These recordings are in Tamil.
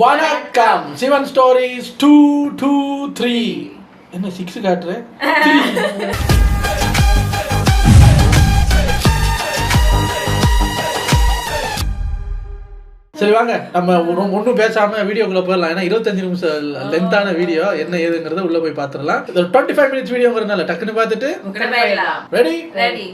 வணக்கம் சிவன் ஸ்டோரிஸ் 223 என்ன 6 காட்டுற சரி வாங்க நம்ம ஒன்றும் பேசாம வீடியோக்குள்ள போயிடலாம். ஏன்னா 25 நிமிஷம் லென்த்தான வீடியோ என்ன ஏதுங்கிறத உள்ள போய் பார்த்துடலாம். 25 மினிட்ஸ் வீடியோங்கிறதுனால டக்குன்னு பார்த்துட்டு ரெடி.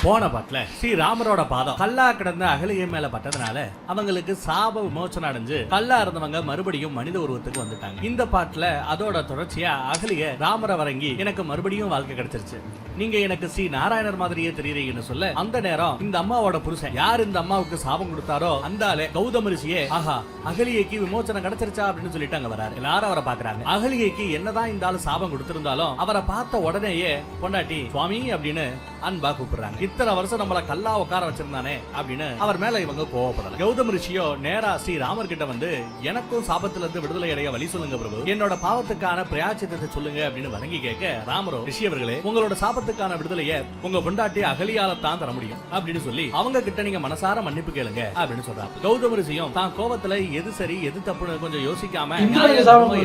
போன பாட்டுல ஸ்ரீராமரோட பாதம் கல்லா கிடந்த அகலிகை மேல பட்டதுனால அவங்களுக்கு சாப விமோசனம் அடைஞ்சு கல்லா இருந்தவங்க மறுபடியும் மனித உருவத்துக்கு வந்துட்டாங்க. இந்த பாட்டுல அதோட தொடர்ச்சியா அகலிகை ராமரை வணங்கி எனக்கு மறுபடியும் வாழ்க்கை கிடைச்சிருச்சு, நீங்க எனக்கு ஸ்ரீ நாராயணர் மாதிரியே தெரியுறீங்கன்னு சொல்ல, அந்த நேரம் இந்த அம்மாவோட புருஷன் யார் இந்த அம்மாவுக்கு சாபம் கொடுத்தாரோ அந்த ஆளு கௌதம ரிஷியே ஆஹா அகலிகைக்கு விமோசனம் கிடைச்சிருச்சா அப்படின்னு சொல்லிட்டு அங்க வராரு. எல்லாரும் அவரை பாக்குறாங்க. அகலிகைக்கு என்னதான் இந்த ஆளு சாபம் கொடுத்திருந்தாலும் அவரை பார்த்த உடனேயே பொண்டாட்டி சுவாமி அப்படின்னு அன்பா கூப்பிடுறாங்க. இத்தனை வருஷம் நம்மள கல்லா உட்கார வச்சிருந்தானே அப்படின்னு அவர் மேல இவங்க கோவப்படல. கௌதம ரிஷியோ நேரா ஸ்ரீ ராமர் கிட்ட வந்து எனக்கும் சாபத்துல இருந்து விடுதலை அடைய வழி சொல்லுங்க பிரபு, என்னோட பாவத்துக்கான பிராயச்சித்தத்தை சொல்லுங்க அப்படின்னு வணங்கி கேட்க, ராமரோ ரிஷி அவர்களே உங்களோட சாபத்துக்கான விடுதலையை உங்க பொண்டாட்டி அகலியால தான் தர முடியும் அப்படின்னு சொல்லி அவங்க கிட்ட நீங்க மனசார மன்னிப்பு கேளுங்க அப்படின்னு சொல்றாங்க. கௌதம ரிஷியும் தான் கோவத்துல எது சரி எது தப்புன்னு கொஞ்சம் யோசிக்காம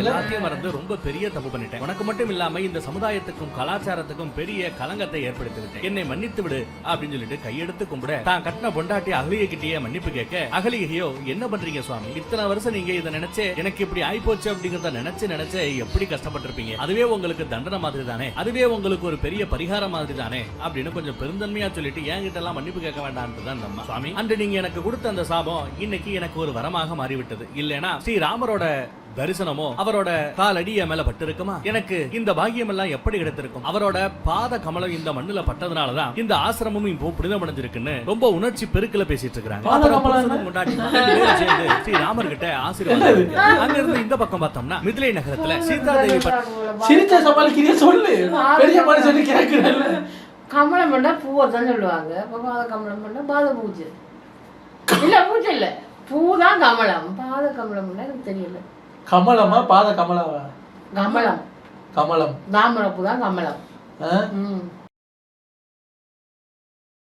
எல்லாத்தையும் மறந்து ரொம்ப பெரிய தப்பு பண்ணிட்டேன், உனக்கு மட்டும் இல்லாம இந்த சமுதாயத்துக்கும் கலாச்சாரத்துக்கும் பெரிய கலங்கத்தை ஏற்படுத்தி விட்டேன், என்னை மன்னித்து விடு அப்படின்னு சொல்லிட்டு கையெடுத்து கும்பிட தான் கட்டின பொண்டாட்டி அகலிகை கிட்டே மன்னிப்பு கேட்க, அகலிகையோ என்ன பண்றீங்க சுவாமி, இத்தனை வருஷம் நீங்க இதை நினைச்சு எனக்கு இப்படி ஆயிப்போச்சு அப்படிங்கறத நினைச்சு எப்படி கஷ்டப்பட்டிருப்பீங்க, அதுவே உங்களுக்கு தண்டனை மாதிரி தானே, அதுவே உங்களுக்கு ஒரு பெரிய பரிகாரம் மாதிரி தானே அப்படின்னு கொஞ்சம் பெருந்தன்மையா சொல்லிட்டு என்கிட்ட எல்லாம் மன்னிப்பு கேட்க வேண்டாம்ன்றதான் நம்ம சுவாமி, அன்று நீங்க எனக்கு கொடுத்த அந்த சாபம் இன்னைக்கு எனக்கு ஒரு வரமாக மாறிவிட்டது, இல்லைன்னா ஸ்ரீ ராமரோட தரிசனமோ அவரோட காலடிய மேல பட்டு இருக்குமா, எனக்கு இந்த பாக்கியம் எல்லாம் எப்படி கிடைத்திருக்கும், அவரோட பாத கமலம் இந்த மண்ணுல பட்டதுனாலதான் இந்த ஆசிரமும் இப்போ புனிதமடைஞ்சிருக்குன்னு ரொம்ப உணர்ச்சி பெருக்கல பேசிட்டு இருக்காங்க. ஸ்ரீ ராமர் கிட்ட ஆசீர்வாதம். அங்க இருந்து இந்த பக்கம் பார்த்தோம்னா மிதிலை நகரத்துல சீதா தேவி சிரிச்ச சமாளிக்கிறிய சொல்லு, பெரிய மனுஷன் கேக்குறேன். கமலம் பண்ணா பூவை தான் சொல்லுவாங்க, பாத கமலம் பண்ணா பாத பூஜை இல்ல, பூஜை இல்ல, பூ தான் கமலம், பாத கமலம் எனக்கு தெரியல. கமலமா பாத கமலமா? கமலம் கமலம் தாமரப்பூ தான் கமலம்.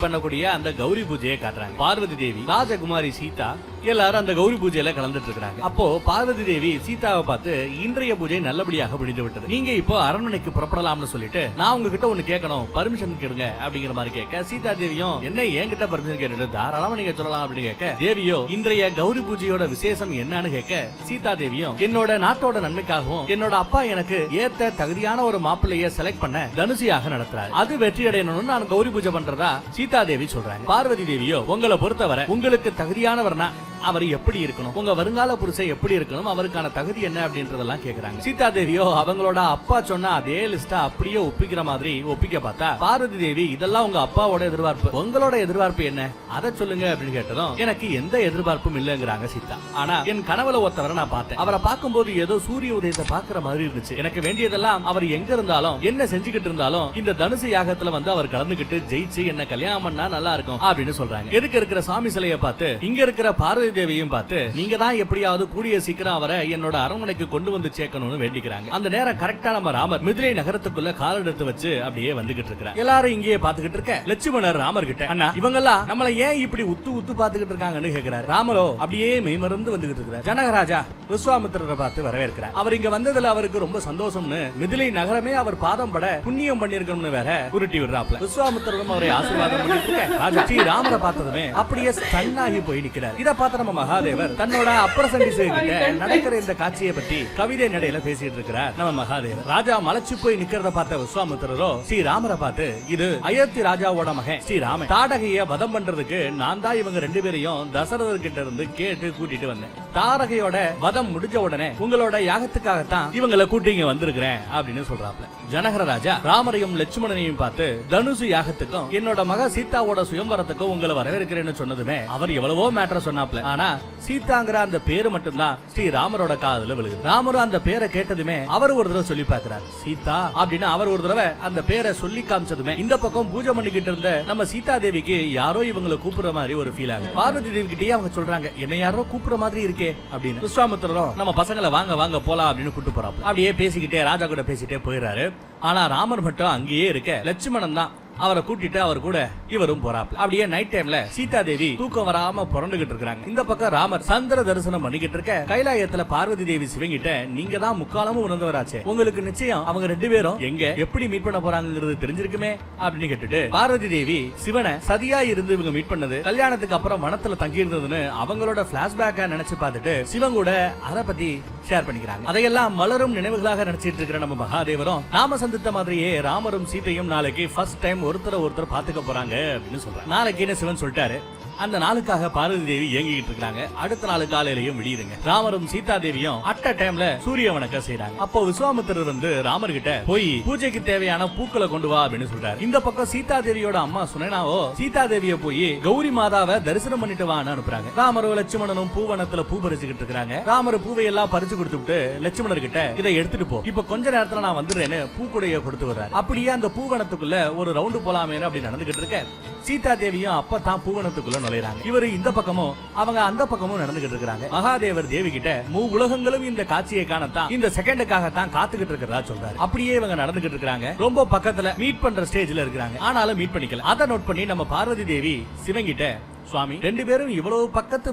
பண்ணக்கூடிய அந்த கௌரி பூஜையை காட்டுறாங்க. பார்வதி தேவி ராஜகுமாரி சீதா எல்லாரும் அந்த கௌரி பூஜையில கலந்துட்டு இருக்காங்க. அப்போ பார்வதி தேவி சீதாவை பார்த்து இன்றைய பூஜை நல்லபடியாக முடிந்து விட்டது, நீங்க இப்போ அரண்மனைக்கு புறப்படலாம்னு சொல்லிட்டு நான் உங்ககிட்ட ஒண்ணு கேட்கணும், பர்மிஷன் கேளுங்க அப்படிங்கிற மாதிரி கேட்க, சீதா தேவியும் என்ன என்கிட்ட பர்மிஷன் கேட்டுட்டு தாராளமா நீங்க சொல்லலாம் அப்படின்னு கேட்க, தேவியோ இன்றைய கௌரி பூஜையோட விசேஷம் என்னன்னு கேட்க, சீதா தேவியும் என்னோட நாட்டோட நன்மைக்காகவும் என்னோட அப்பா எனக்கு ஏத்த தகுதியான ஒரு மாப்பிள்ளைய செலக்ட் பண்ண தனுசியாக நடத்துறாரு, அது வெற்றி அடையணும்னு நான் கௌரி பூஜை பண்றதா சீதா தேவி சொல்றாங்க. பார்வதி தேவியோ உங்களை பொறுத்தவரை உங்களுக்கு தகுதியானவர்னா அவர் எப்படி இருக்கணும், உங்க வருங்கால புருஷன் எப்படி இருக்கணும், அவருக்கான தகுதி என்ன அப்படின்றதெல்லாம் கேக்குறாங்க. சீதா தேவியோ அவங்களோட அப்பா சொன்ன அதே லிஸ்டா அப்படியே ஒப்பிக்கிற மாதிரி ஒப்பிக்க பார்த்தா, பார்வதி தேவி இதெல்லாம் உங்க அப்பாவோட எதிர்பார்ப்பு, உங்களோட எதிர்பார்ப்பு என்ன அதை சொல்லுங்க அப்படின்னு கேட்டதும் எனக்கு எந்த எதிர்பார்ப்பும் இல்லங்கிறாங்க சீதா. ஆனா என் கனவுல ஒருத்தவரை நான் பார்த்தேன், அவரை பார்க்கும்போது ஏதோ சூரிய உதயத்தை பாக்குற மாதிரி இருந்துச்சு, எனக்கு வேண்டியதெல்லாம் அவர் எங்க இருந்தாலும் என்ன செஞ்சுக்கிட்டு இருந்தாலும் இந்த தனுசு யாகத்துல வந்து அவர் கலந்துகிட்டு ஜெயிச்சு என்ன கல்யாணம் பண்ணா நல்லா இருக்கும் அப்படின்னு சொல்றாங்க. எதுக்கு இருக்கிற சாமி சிலையை பார்த்து இங்க இருக்கிற பார்வதி தேவியும் பார்த்து நீங்க தான் எப்படியாவது கூடிய சீக்கிரம் அவரை என்னோட அரண்மனைக்கு கொண்டு வந்து சேர்க்கணும்னு வேண்டிக்கிறாங்க. அந்த நேரம் கரெக்டா நம்ம ராமர் மிதிலை நகரத்துக்குள்ள கால் எடுத்து வச்சு அப்படியே வந்துகிட்டு இருக்கிறார். எல்லாரும் இங்கேயே பாத்துக்கிட்டு இருக்க லட்சுமணர் ராமர் கிட்ட, அண்ணா இவங்க எல்லாம் நம்மள ஏன் இப்படி உத்து பாத்துக்கிட்டு இருக்காங்கன்னு கேக்குறாரு. ராமரோ அப்படியே மெய்மறந்து வந்துகிட்டு இருக்கிறார். ஜனகராஜா விஸ்வாமித்திரரை பார்த்து வரவேற்கிறார். அவர் இங்க வந்ததுல அவருக்கு ரொம்ப சந்தோஷம்னு மிதிலை நகரமே அவர் பாதம் பட புண்ணியம் பண்ணிருக்கணும்னு வேற உருட்டி விடுறாப்ல. விஸ்வாமித்திரரும் அவரை ஆசீர்வாதம் பண்ணிட்டு ராஜா ஸ்ரீ ராமரை பார்த்ததுமே அப்படியே ஸ்டன்னாகி போய் நிக்கிறார். இத பார்த்த நம்ம மகாதேவர் தன்னோட அப்பரசண்டிசை கிட்ட நடக்கிற இந்த காட்சியை பத்தி கவிதை நடையில பேசிட்டு இருக்கிறார். நம்ம மகாதேவர் ராஜா மலைச்சு போய் நிக்கிறத பார்த்த விஸ்வாமித்திரரோ ஸ்ரீ ராமரை பார்த்து இது அயோத்தி ராஜாவோட மகன் ஸ்ரீராமன், தாடகைய வதம் பண்றதுக்கு நான் தான் இவங்க ரெண்டு பேரையும் தசரதர் கிட்ட இருந்து கேட்டு கூட்டிட்டு வந்தேன், தாடகையோட வதம் முடிஞ்ச உடனே உங்களோட யாகத்துக்காகத்தான் இவங்களை கூட்டிங்க வந்திருக்கிறேன் அப்படின்னு சொல்றாப்ல. ஜனகர ராஜா ராமரையும் லட்சுமணனையும் பார்த்து தனுசு யாகத்துக்கும் என்னோட மக சீதாவோட சுயம்பரத்துக்கும் உங்களை வரவேற்கிறேன்னு சொன்னதுமே அவர் எவ்வளவோ மேட்டர் சொன்னாப்ல. ஆனா சீதாங்கிற அந்த பேரு மட்டும்தான் ஸ்ரீ ராமரோட காதுல விழுது. ராமரும் அந்த பேரை கேட்டதுமே அவர் ஒரு தடவை சொல்லி பாக்குறாரு சீதா அப்படின்னு. அவர் ஒரு தடவை அந்த பேரை சொல்லி காமிச்சதுமே இந்த பக்கம் பூஜை பண்ணிக்கிட்டு இருந்த நம்ம சீதா தேவிக்கு யாரோ இவங்களை கூப்பிடுற மாதிரி ஒரு ஃபீல் ஆகுது. பார்வதி தேவி கிட்டே அவங்க சொல்றாங்க என்ன யாரோ கூப்பிடுற மாதிரி இருக்கே அப்படின்னு. விஸ்வாமித்திரரும் நம்ம பசங்களை வாங்க வாங்க போலாம் அப்படின்னு கூட்டு போறாங்க. அப்படியே பேசிக்கிட்டே ராஜா கூட பேசிட்டே போயிடுறாரு. ஆனா ராமர் மட்டும் அங்கேயே இருக்க லட்சுமணன் தான் அவரை கூட்டிட்டு அவர் கூட இவரும் போறாப்ல. அப்படியே நைட் டைம்ல சீதா தேவி தூக்கம் வராம புரண்டுகிட்டு இருக்காங்க. இந்த பக்கம் ராமர் சந்திர தரிசனம் பண்ணிக்கிட்டு இருக்க கைலாயத்துல பார்வதி தேவி சிவங்கிட்ட நீங்க தான் முக்காலமும் உணர்ந்தவராச்சே, உங்களுக்கு நிச்சயம் அவங்க 2 பேரும் எங்க எப்படி மீட் பண்ண போறாங்கிறது தெரிஞ்சிருக்குமே அப்படின்னு கேட்டுட்டு பார்வதி தேவி சிவனை சதியா இருந்து இவங்க மீட் பண்ணது கல்யாணத்துக்கு அப்புறம் வனத்துல தங்கி இருந்ததுன்னு அவங்களோட பிளாஷ்பேக்கா நினைச்சு பார்த்துட்டு சிவன் கூட அதை பத்தி ஷேர் பண்ணிக்கிறாங்க. அதையெல்லாம் மலரும் நினைவுகளாக நினைச்சிட்டு இருக்கிற நம்ம மகாதேவரும் நாம சந்தித்த மாதிரியே ராமரும் சீதையும் நாளைக்கு ஃபர்ஸ்ட் டைம் ஒருத்தர் பாத்துக்க போறாங்க அப்படின்னு சொல்றாங்க. நாளைக்கு சிவன் சொல்லிட்டாரு. அந்த நாளுக்காக பார்வதி தேவி இயங்கிட்டு இருக்காங்க. அடுத்த நாள் காலையிலயும் விடியுதுங்க. ராமரும் சீதா தேவியும் அட்ட டைம்ல சூரிய வணக்கம் செய்யறாங்க. அப்போ விஸ்வாமித்திரர் வந்து ராமர் கிட்ட போய் பூஜைக்கு தேவையான பூக்களை கொண்டு வா அப்படின்னு சொல்றாரு. இந்த பக்கம் சீதா தேவியோட அம்மா சுனேனாவோ சீதா தேவிய போய் கௌரி மாதாவை தரிசனம் பண்ணிட்டு வான்னு அனுப்புறாங்க. ராமரும் லட்சுமணனும் பூவனத்துல பூ பறிச்சுக்கிட்டு இருக்காங்க. ராமர் பூவை எல்லாம் பறிச்சு கொடுத்துட்டு லட்சுமணர் கிட்ட இதை எடுத்துட்டு போ, இப்ப கொஞ்ச நேரத்துல நான் வந்துடுறேன்னு பூக்குடைய கொடுத்து வர்றாரு. அப்படியே அந்த பூவனத்துக்குள்ள ஒரு ரவுண்டு போலாமே அப்படி நடந்துகிட்டு இருக்க சீதா தேவியும் அப்பதான் பூவனத்துக்குள்ள நுழைறாங்க. இவரு இந்த பக்கமும் அவங்க அந்த பக்கமும் நடந்துகிட்டு இருக்காங்க. மகாதேவர் தேவி கிட்ட உலகங்களும் இந்த காட்சியை காணத்தான் இந்த செகண்டுக்காக தான் காத்துக்கிட்டு இருக்கிறதா சொல்றாரு. அப்படியே இவங்க நடந்துகிட்டு இருக்காங்க. ரொம்ப பக்கத்துல மீட் பண்ற ஸ்டேஜ்ல இருக்காங்க. ஆனாலும் மீட் பண்ணிக்கல. அதை நோட் பண்ணி நம்ம பார்வதி தேவி சிவங்கிட்ட சுவாமி 2 பேரும் இவ்வளவு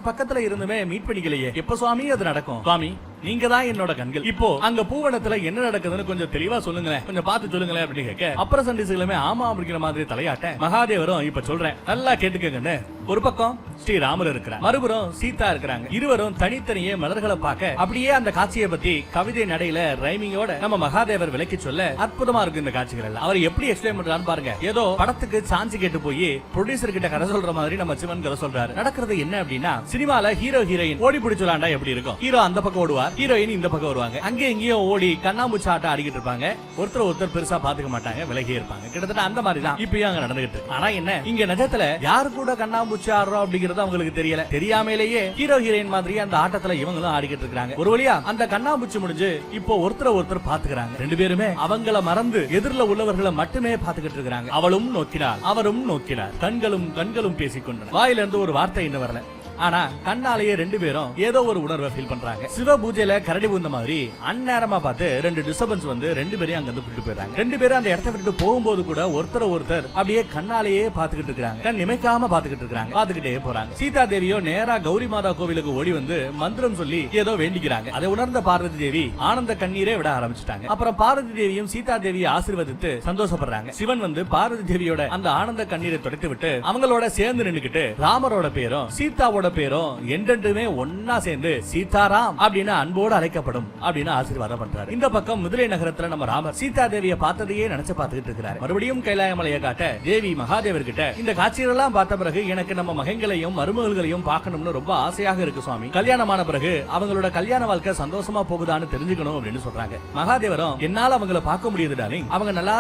பக்கத்துல இருந்துமே மீட் பண்ணிக்கலையே, எப்ப சுவாமி அது நடக்கும்? சுவாமி நீங்க தான் என்னோட கண்கள், இப்போ அங்க பூவனத்துல என்ன நடக்குதுன்னு கொஞ்சம் தெளிவா சொல்லுங்களேன், கொஞ்சம் பார்த்து சொல்லுங்களேன் அப்படின்னு கேட்க அப்புறம் சண்டிசுகளுமே ஆமா அப்படிங்கிற மாதிரி தலையாட்ட மகாதேவரும் இப்ப சொல்றேன் நல்லா கேட்டுக்கங்கன்னு ஒரு பக்கம் ஸ்ரீராமர் இருக்கிறார், மறுபுறம் சீதா இருக்கிறாங்க. இருவரும் தனித்தனியே மலர்களை பார்க்க அப்படியே அந்த காட்சியை பத்தி கவிதை நடையில ரைமிங்கோட நம்ம மகாதேவர் விளக்கி சொல்ல அற்புதமா இருக்கு இந்த காட்சிகள் எல்லாம். அவர் எப்படி எக்ஸ்பிளைன் பண்றான்னு பாருங்க. ஏதோ படத்துக்கு சான்ஸ் கேட்டு போய் ப்ரொடியூசர் கிட்ட கதை சொல்ற மாதிரி நம்ம சிவன் கதை சொல்றாரு. நடக்கிறது என்ன அப்படின்னா சினிமால ஹீரோ ஹீரோயின் ஓடி பிடிச்சு விளையாண்டா எப்படி இருக்கும், ஹீரோ அந்த பக்கம் ஓடுவார், ஹீரோயின் இந்த பக்கம் வருவாங்க. அங்கே எங்கேயும் ஓடி கண்ணாமூச்சி ஆட்டம் ஆடிக்கிட்டு இருப்பாங்க. ஒருத்தர் பெருசா பாத்துக்க மாட்டாங்க, விலகி இருப்பாங்க. கிட்டத்தட்ட அந்த மாதிரி தான் இப்பயும் அங்க நடந்துகிட்டு இருக்கு. ஆனா என்ன இங்க நிஜத்துல யாரு கூட கண்ணாமூச்சி ஆடுறோம் அப்படிங்கறது அவங்களுக்கு தெரியல. தெரியாமலேயே ஹீரோ ஹீரோயின் மாதிரி அந்த ஆட்டத்துல இவங்களும் ஆடிக்கிட்டு இருக்காங்க. ஒரு வழியா அந்த கண்ணாமூச்சி முடிஞ்சு இப்போ ஒருத்தர் பாத்துக்கிறாங்க. 2 பேருமே அவங்கள மறந்து எதிரில உள்ளவர்களை மட்டுமே பாத்துக்கிட்டு இருக்காங்க. அவளும் நோக்கினார், அவரும் நோக்கினார். கண்களும் பேசிக்கொண்டன. வாயில இருந்து ஒரு வார்த்தை இன்னும் வரல. ஆனா கண்ணாலேயே 2 பேரும் ஏதோ ஒரு உணர்வை ஃபீல் பண்றாங்க. சிவ பூஜையில கரடி பூந்த மாதிரி அந்நேரமா பார்த்து 2 டிஸ்டர்பன்ஸ் வந்து 2 பேரையும் அங்க இருந்து விட்டு போயிடுறாங்க. 2 பேரும் அந்த இடத்தை விட்டு போகும்போது கூட ஒருத்தர் அப்படியே கண்ணாலேயே பாத்துக்கிட்டு இருக்காங்க. கண் நிமைக்காம பாத்துக்கிட்டு இருக்காங்க, பாத்துக்கிட்டே போறாங்க. சீதா தேவியோ நேரா கௌரி மாதா கோவிலுக்கு ஓடி வந்து மந்திரம் சொல்லி ஏதோ வேண்டிக்கிறாங்க. அதை உணர்ந்த பார்வதி தேவி ஆனந்த கண்ணீரே விட ஆரம்பிச்சுட்டாங்க. அப்புறம் பார்வதி தேவியும் சீதா தேவியை ஆசீர்வதித்து சந்தோஷப்படுறாங்க. சிவன் வந்து பார்வதி தேவியோட அந்த ஆனந்த கண்ணீரை துடைத்து விட்டு அவங்களோட சேர்ந்து நின்னுக்கிட்டு ராமரோட பேரும் சீதாவோட பேரும் என்றென்றுமே ஒன்னா சேர்ந்து சீதாராம் அப்படின்னு அன்போடு அழைக்கப்படும் அப்படின்னு ஆசீர்வாதம் பண்றாரு. இந்த பக்கம் மதுரை நகரத்துல நம்ம ராமர் சீதா தேவியை பார்த்ததையே நினைச்சு பார்த்துக்கிட்டு இருக்கிறாரு. மறுபடியும் கைலாய மலையை காட்ட தேவி மகாதேவர் கிட்ட இந்த காட்சிகளெல்லாம் பார்த்த பிறகு எனக்கு நம்ம மகன்களையும் மருமகள்களையும் பார்க்கணும்னு ரொம்ப ஆசையாக இருக்கு சுவாமி. கல்யாணமான பிறகு அவங்களோட கல்யாண வாழ்க்கை சந்தோஷமா போகுதான்னு தெரிஞ்சுக்கணும் அப்படின்னு சொல்றாங்க. மகாதேவரும் என்னால அவங்கள பார்க்க முடியுது டார்லிங், அவங்க நல்லா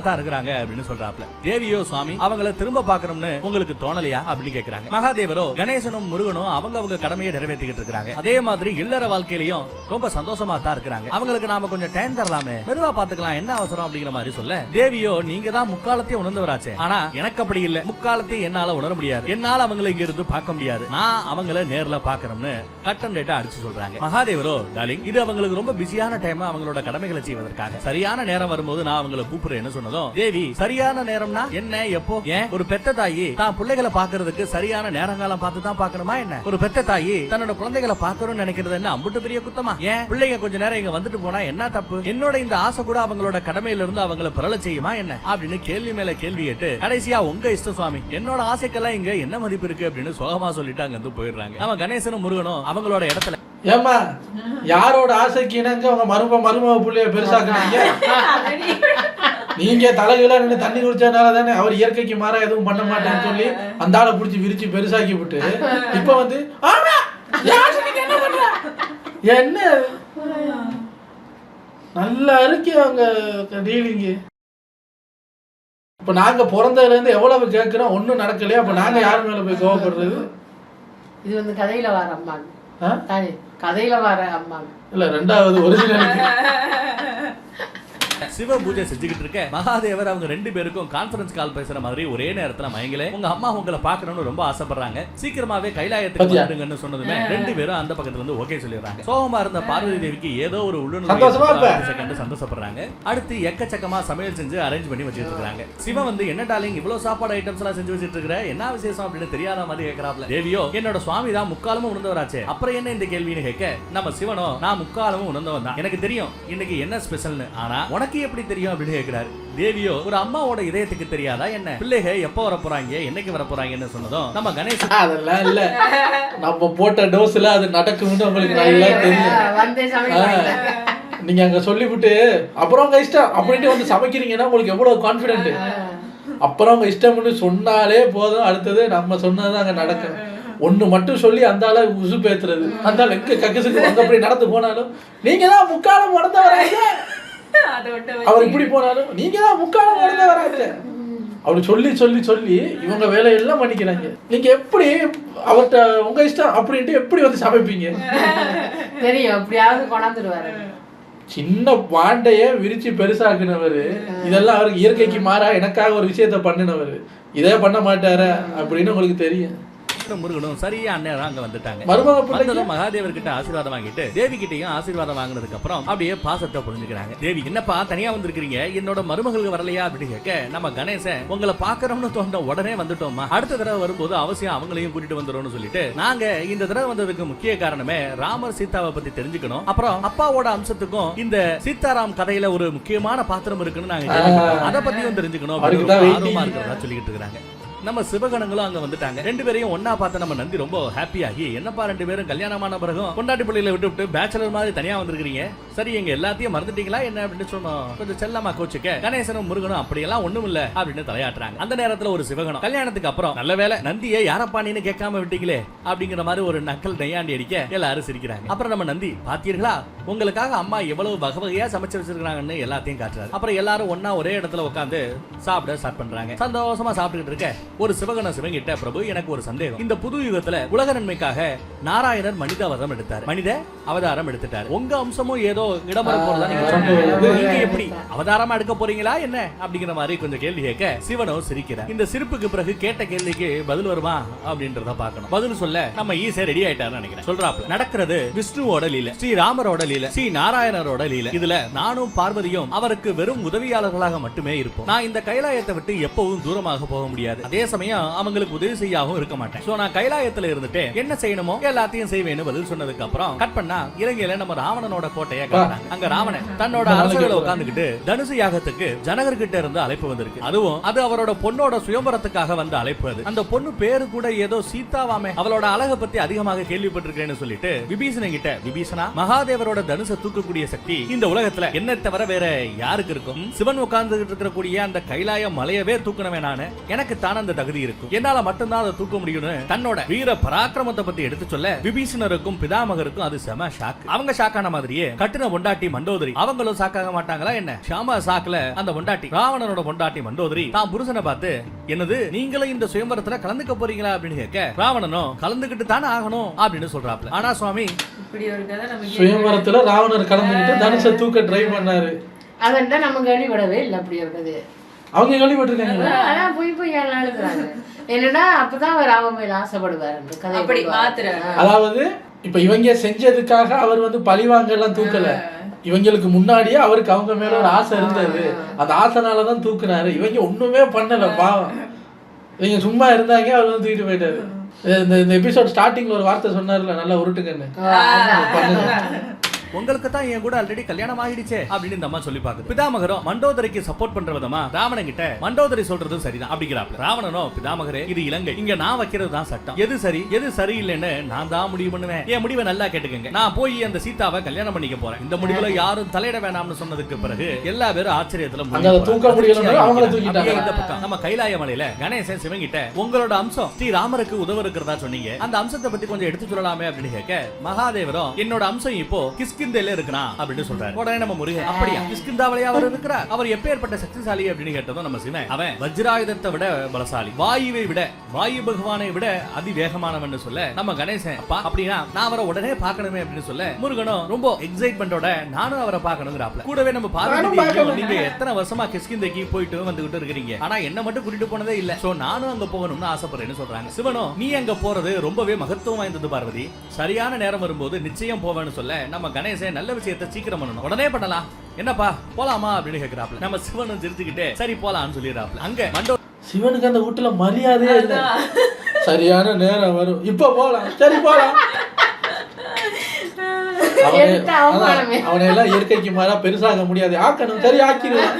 தான் இருக்கிறாங்க அப்படின்னு சொல்றாப்ல. தேவியோ சுவாமி அவங்கள திரும்ப பார்க்கணும்னு உங்களுக்கு தோணலையா அப்படின்னு கேக்குறாங்க. மகாதேவரோ கணேசனும் முருகனும் அவங்க கடமையை நிறைவேற்றிக்கிட்டு இருக்காங்க. அதே மாதிரி இல்லற வாழ்க்கையிலையும் ரொம்ப சந்தோஷமா தான் இருக்காங்க. அவங்களுக்கு நாம கொஞ்சம் டைம் தரலாமே, மெதுவா பாத்துக்கலாம், என்ன அவசரம் அப்படிங்கிற மாதிரி சொல்ல தேவியோ நீங்க தான் முக்காலத்தையும் உணர்ந்தவராச்சே, ஆனா எனக்கு அப்படி இல்ல, முக்காலத்தையும் என்னால உணர முடியாது, என்னால அவங்களை இங்க இருந்து பார்க்க முடியாது, நான் அவங்கள நேர்ல பாக்கணும்னு கட்டன் டேட்டா அடிச்சு சொல்றாங்க. மகாதேவரோ டார்லிங் இது அவங்களுக்கு ரொம்ப பிஸியான டைம், அவங்களோட கடமைகளை செய்வதற்காக சரியான நேரம் வரும்போது நான் அவங்களை கூப்பிடுறேன்னு சொன்னதும் தேவி சரியான நேரம்னா என்ன, எப்போ, ஏன் ஒரு பெத்த தாயி தான் பிள்ளைகளை பாக்குறதுக்கு சரியான நேரங்காலம் பார்த்து தான் பாக்கணுமா என்ன, ஒரு பெத்த தாயி தன்னோட குழந்தைகளை பாக்கணும்னு நினைக்கிறது என்ன அம்புட்டு பெரிய குத்தமா, ஏன் பிள்ளைங்க கொஞ்ச நேரம் இங்க வந்துட்டு போனா என்ன தப்பு, என்னோட இந்த ஆசை கூட அவங்களோட கடமையில இருந்து அவங்களை பிறல செய்யுமா என்ன அப்படின்னு கேள்வி மேல கேள்வி கேட்டு கடைசியா உங்க இஷ்டம் சுவாமி, என்னோட ஆசைக்கெல்லாம் இங்க என்ன மதிப்பு இருக்கு அப்படின்னு சோகமா சொல்லிட்டு அங்க இருந்து போயிடுறாங்க. நம்ம கணேசனும் முருகனும் அவங்களோட இடத்துல ஏமா யாரோட ஆசைக்கு இணங்க அவங்க மருமக புள்ளைய பெருசாக்குனீங்க, நீங்க தலைகீழா நின்று தண்ணி குடிச்சதுனால தானே அவர் இயற்கைக்கு மாறா எதுவும் பண்ண மாட்டேன்னு சொல்லி அந்த ஆளை பிடிச்சி விரிச்சு பெருசாக்கி விட்டு இப்ப வந்து என்ன நல்லா இருக்கு அவங்க டீலிங்கு. இப்ப நாங்க பிறந்ததுல இருந்து எவ்வளவு கேட்கிறோம், ஒண்ணும் நடக்கலையா, அப்ப நாங்க யாரு மேல போய் கோவப்படுறது? இது வந்து கதையில வர அம்மா தானே, கதையில வர அம்மா இல்ல, ரெண்டாவது ஒரிஜினல் சிவ பூஜை செஞ்சுக்கிட்டு இருக்க மகாதேவர் அவங்க 2 பேருக்கும் கான்ஃபரன்ஸ் கால் பேசுற மாதிரி ஒரே நேரத்துல மயங்கல உங்க அம்மா உங்களை பார்க்கணும்னு ரொம்ப ஆசைப்படுறாங்க, சீக்கிரமாவே கைலாயத்துக்கு வந்துடுங்கன்னு சொன்னதுமே 2 பேரும் அந்த பக்கத்துல இருந்து ஓகே சொல்லிடுறாங்க. சோகமா இருந்த பார்வதி தேவிக்கு ஏதோ ஒரு உள்ளுணர்வு சந்தோஷப்படுறாங்க. அடுத்து எக்கச்சக்கமா சமையல் செஞ்சு அரேஞ்ச் பண்ணி வச்சிட்டு இருக்காங்க. சிவன் வந்து என்ன டார்லிங் இவ்வளவு சாப்பாடு ஐட்டம்ஸ் எல்லாம் செஞ்சு வச்சிட்டு இருக்கிற, என்ன விசேஷம் அப்படின்னு தெரியாத மாதிரி கேக்குறாப்ல. தேவியோ என்னோட சுவாமி தான் முக்காலமும் உணர்ந்தவராச்சே, அப்புறம் என்ன இந்த கேள்வின்னு கேட்க நம்ம சிவனோ நான் முக்காலமும் உணர்ந்தவன் தான், எனக்கு தெரியும் இன்னைக்கு என்ன ஸ்பெஷல்னு, ஆனா உனக்கு எப்படி தெரியும் அப்படின்னு கேட்கிறாரு. தேவியோ ஒரு அம்மாவோட இதயத்துக்கு தெரியாதா என்ன, பிள்ளைக எப்ப வர போறாங்க என்னைக்கு வர போறாங்கன்னு சொன்னதும் நம்ம கணேசன் அதெல்லாம் இல்ல நம்ம போட்ட டோஸ்ல அது நடக்கும்னு உங்களுக்கு நல்லா தெரியும். நீங்க அங்க சொல்லிவிட்டு அப்புறம் உங்க இஷ்டம் அப்படின்ட்டு வந்து சமைக்கிறீங்கன்னா உங்களுக்கு எவ்வளவு கான்பிடென்ட். அப்புறம் உங்க இஷ்டம்னு சொன்னாலே போதும், அடுத்தது நம்ம சொன்னதுதான் அங்க நடக்கும். ஒண்ணு மட்டும் சொல்லி அந்த ஆள உசு பேத்துறது, அந்த ஆள் எங்க கக்கசுக்கு அங்க அப்படி நடந்து போனாலும் நீங்க தான் முக்காலம் உடந்த வராங்க, அவர் இப்படி போனாலும் நீங்க தான் முக்காலம் உடந்த வராங்க அப்படி சொல்லி சொல்லி சொல்லி இவங்க வேலையெல்லாம் பண்ணிக்கிறாங்க. நீங்க எப்படி அவர்கிட்ட உங்க இஷ்டம் அப்படின்ட்டு எப்படி வந்து சமைப்பீங்க தெரியும், எப்படியாவது கொண்டாந்துருவாரு. சின்ன பாண்டைய விரிச்சு பெருசாக்குனவர், இதெல்லாம் அவருக்கு இயற்கைக்கு மாறா எனக்காக ஒரு விஷயத்த பண்ணினவர், இதே பண்ண மாட்டாரா அப்படின்னு உங்களுக்கு தெரியும். முருகனும் சரியா அண்ணன் அங்க வந்துட்டாங்க. மகாதேவர் கிட்ட ஆசீர்வாதம் வாங்கிட்டு தேவி கிட்டையும் ஆசீர்வாதம் வாங்கினதுக்கு அப்புறம் அப்படியே பாசத்தை புரிஞ்சுக்கிறாங்க. தேவி என்னப்பா தனியா வந்திருக்கீங்க, என்னோட மருமகளுக்கு வரலையா அப்படின்னு கேட்க நம்ம கணேசன் உங்களை பாக்கணும்னு தோன்ற உடனே வந்துட்டோமா, அடுத்த தடவை வரும்போது அவசியம் அவங்களையும் கூட்டிட்டு வந்துடும் சொல்லிட்டு நாங்க இந்த தடவை வந்ததுக்கு முக்கிய காரணமே ராமர் சீதாவை பத்தி தெரிஞ்சுக்கணும், அப்புறம் அப்பாவோட அம்சத்துக்கும் இந்த சீதாராம் கதையில ஒரு முக்கியமான பாத்திரம் இருக்குன்னு நாங்க அதை பத்தியும் தெரிஞ்சுக்கணும் ஆர்வமா இருக்கிறதா சொல்லிட்டு இருக்காங்க. நம்ம சிவகணங்களும் அங்க வந்துட்டாங்க. 2 பேரையும் ஒன்னா பார்த்து நம்ம நந்தி ரொம்ப ஹாப்பி ஆகி என்னப்பா 2 பேரும் கல்யாணமான பிறகும் கொண்டாட்டி பிள்ளைகளை விட்டு பேச்சலர் மாதிரி தனியா வந்திருக்கீங்க, சரி எங்க எல்லாத்தையும் மறந்துட்டீங்களா என்ன அப்படின்னு சொன்னோம். கொஞ்சம் செல்லமா கோச்சுக்க கணேசனும் முருகனும் அப்படியெல்லாம் ஒண்ணும் இல்ல அப்படின்னு தலையாட்டுறாங்க. அந்த நேரத்துல ஒரு சிவகணம் கல்யாணத்துக்கு அப்புறம் நல்ல வேலை நந்தியை யாரப்பா நீன்னு கேட்காம விட்டீங்களே அப்படிங்கிற மாதிரி ஒரு நக்கல் நையாண்டி அடிக்க எல்லாரும் சிரிக்கிறாங்க. அப்புறம் நம்ம நந்தி பாத்தீர்களா உங்களுக்காக அம்மா எவ்வளவு வகையா சமைச்சு வச்சிருக்காங்கன்னு எல்லாத்தையும் காட்டுறாரு. அப்புறம் எல்லாரும் ஒன்னா ஒரே இடத்துல உட்காந்து சாப்பிட ஸ்டார்ட் பண்றாங்க. சந்தோஷமா சாப்பிட்டுட்டு இருக்க ஒரு சிவகண சிவங்கிட்ட பிரபு எனக்கு ஒரு சந்தேகம், இந்த புது யுகத்துல உலக நன்மைக்காக நாராயணர் மனித அவதாரம் எடுத்தார், மனித அவதாரம் எடுத்துட்டார், உங்க அம்சமும் ஏதோ இடம்பெற போறதா நீங்க எப்படி அவதாரமா எடுக்க போறீங்களா என்ன அப்படிங்கிற மாதிரி கொஞ்சம் கேள்வி கேட்க சிவனோ சிரிக்கிறார். இந்த சிரிப்புக்கு பிறகு கேட்ட கேள்விக்கு பதில் வருமா அப்படின்றத பார்க்கணும். பதில் சொல்ல நம்ம ஈஸியா ரெடி ஆயிட்டாருன்னு நினைக்கிறேன். சொல்றாப்ல நடக்கிறது விஷ்ணுவோட லீல, ஸ்ரீ ராமரோட லீல, ஸ்ரீ நாராயணரோட லீல. இதுல நானும் பார்வதியும் அவருக்கு வெறும் உதவியாளர்களாக மட்டுமே இருப்போம். நான் இந்த கைலாயத்தை விட்டு எப்பவும் தூரமாக போக முடியாது, அதே சமயம் அவங்களுக்கு உதவி செய்யவும் இருக்க மாட்டேன். சோ நான் கைலாயத்துல இருந்துட்டு என்ன செய்யணுமோ எல்லாத்தையும் செய்வேன்னு பதில் சொன்னதுக்கு அப்புறம் கட் பண்ணா இலங்கையில நம்ம ராவணனோட கோட்டையை காட்டுறாங்க. அங்க ராவணன் தன்னோட அரசர்களை உட்கார்ந்துகிட்டு தனுசு யாகத்துக்கு ஜனகர் கிட்ட இருந்து அழைப்பு வந்திருக்கு. அதுவும் அது அவரோட பொண்ணோட சுயம்பரத்துக்காக வந்த அழைப்பு. அது அந்த பொண்ணு பேரு கூட ஏதோ சீதாவாமே, அவளோட அழக பத்தி அதிகமாக கேள்விப்பட்டிருக்கேன்னு சொல்லிட்டு விபீஷணன் கிட்ட விபீஷணா மகாதேவரோட தனுசை தூக்கக்கூடிய சக்தி இந்த உலகத்துல என்ன தவிர வேற யாருக்கு இருக்கும், சிவன் உட்கார்ந்துகிட்டு இருக்கக்கூடிய அந்த கைலாய மலையவே தூக்கணுமே நானு, எனக்கு தான் அந்த தகுதி இருக்கும், என்னால மட்டும்தான் அதை தூக்க முடியும்னு தன்னோட வீர பராக்கிரமத்தை பத்தி எடுத்து சொல்ல விபீஷணருக்கும் பிதாமகருக்கும் அது செம ஷாக். அவங்க ஷாக்கான மாதிரியே கட்டின பொண்டாட்டி மண்டோதரி அவங்களும் ஷாக்காக மாட்டாங்களா என்ன, ஷாமா ஷாக்ல அந்த பொண்டாட்டி ராவணனோட பொண்டாட்டி மண்டோதரி தான் புருஷனை பார்த்து என்னது நீங்களும் இந்த சுயம்பரத்துல கலந்துக்க போறீங்களா அப்படின்னு கேட்க ராவணனும் கலந்துகிட்டு தானே ஆகணும் அப்படின்னு சொல்றாப்ல. ஆனா சுவாமி இப்படி ஒரு கதை நம்ம சுயம்பரத்துல ராவணர் கலந்துகிட்டு தனுஷை தூக்க ட்ரை பண்ணாரு, அதெல்லாம் நம்ம கேள்விப்படவே இல்லை. அப்படி ஒரு கதை அவங்க கேள்விப்பட்டிருக்காங்க. ஆனா போய் எழுதுறாங்க என்னன்னா அப்பதான் அவர் அவன் மேல ஆசைப்படுவார் அப்படி மாத்திர. அதாவது இப்ப இவங்க செஞ்சதுக்காக அவர் வந்து பழிவாங்க எல்லாம் தூக்கல, இவங்களுக்கு முன்னாடியே அவருக்கு அவங்க மேல ஒரு ஆசை இருந்தது, அந்த ஆசைனாலதான் தூக்குனாரு. இவங்க ஒண்ணுமே பண்ணல பாவம், இவங்க சும்மா இருந்தாங்க, அவர் வந்து தூக்கிட்டு போயிட்டாரு. இந்த எபிசோட் ஸ்டார்டிங்ல ஒரு வார்த்தை சொன்னார்ல நல்லா உருட்டுங்கன்னு, உங்களுக்கு தான் என் கூட ஆல்ரெடி கல்யாணம் ஆகிடுச்சே அப்படின்னு இந்த அம்மா சொல்லி பாக்குது. பிதாமகரும் மண்டோதரிக்கு சப்போர்ட் பண்ற விதமா ராவணன் கிட்ட மண்டோதரி சொல்றதும் சரிதான் அப்படிங்கிறாப்ல. ராவணனோ பிதாமகரே இது இலங்கை, இங்க நான் வைக்கிறது தான் சட்டம், எது சரி எது சரியில்லைன்னு நான் தான் முடிவு பண்ணுவேன், என் முடிவை நல்லா கேட்டுக்கங்க, நான் போய் அந்த சீதாவை கல்யாணம் பண்ணிக்க போறேன், இந்த முடிவுல யாரும் தலையிட வேணாம்னு சொன்னதுக்கு பிறகு எல்லா பேரும் ஆச்சரியத்துல நம்ம கைலாய மலையில கணேசன் சிவங்கிட்ட உங்களோட அம்சம் ஸ்ரீ ராமருக்கு உதவ இருக்கிறதா சொன்னீங்க, அந்த அம்சத்தை பத்தி கொஞ்சம் எடுத்து சொல்லலாமே அப்படின்னு கேட்க மகாதேவரும் என்னோட அம்சம் இப்போ கிஷ்கிந்தையில இருக்கிறான் அப்படின்னு சொல்றாரு. உடனே நம்ம முருகன் அப்படியா கிஷ்கிந்தாவிலேயே அவர் இருக்கிறார், அவர் எப்பேற்பட்ட சக்திசாலி அப்படின்னு கேட்டதும் நம்ம சிவன் அவன் வஜ்ராயுதத்தை விட பலசாலி, வாயுவை விட வாயு பகவானை விட அதிவேகமானவன் சொல்ல நம்ம கணேசன் அப்பா அப்படின்னா நான் அவரை உடனே பார்க்கணுமே அப்படின்னு சொல்ல முருகனும் ரொம்ப எக்ஸைட்மெண்டோட நானும் அவரை பார்க்கணுங்கிறாப்ல. கூடவே நம்ம பார்க்கணும் நீங்க எத்தனை வருஷமா கிஷ்கிந்தைக்கு போயிட்டு வந்துகிட்டு இருக்கிறீங்க, ஆனா என்ன மட்டும் கூட்டிட்டு போனதே இல்ல, சோ நானும் அங்க போகணும்னு ஆசைப்படுறேன்னு சொல்றாங்க. சிவனும் நீ அங்க போறது ரொம்பவே மகத்துவம் வாய்ந்தது பார்வதி, சரியான நேரம் வரும்போது நிச்சயம் போவேன்னு சொல்ல நம்ம கணேசன் நல்ல விஷயத்தை சீக்கிரம் பண்ணணும், உடனே பண்ணலாம், என்னப்பா போலாமா அப்படின்னு கேக்குறாப்ல. நம்ம சிவனும் சிரிச்சுக்கிட்டே சரி போலாம்னு சொல்லிடுறாப்ல. அங்க மண்டோ சிவனுக்கு அந்த வீட்டுல மரியாதையே இல்ல, சரியான நேரம் வரும் இப்ப போலாம், சரி போலாம். அவனை எல்லாம் இயற்கைக்கு மாறா பெருசாக முடியாது, ஆக்கணும், சரி ஆக்கிடுவான்.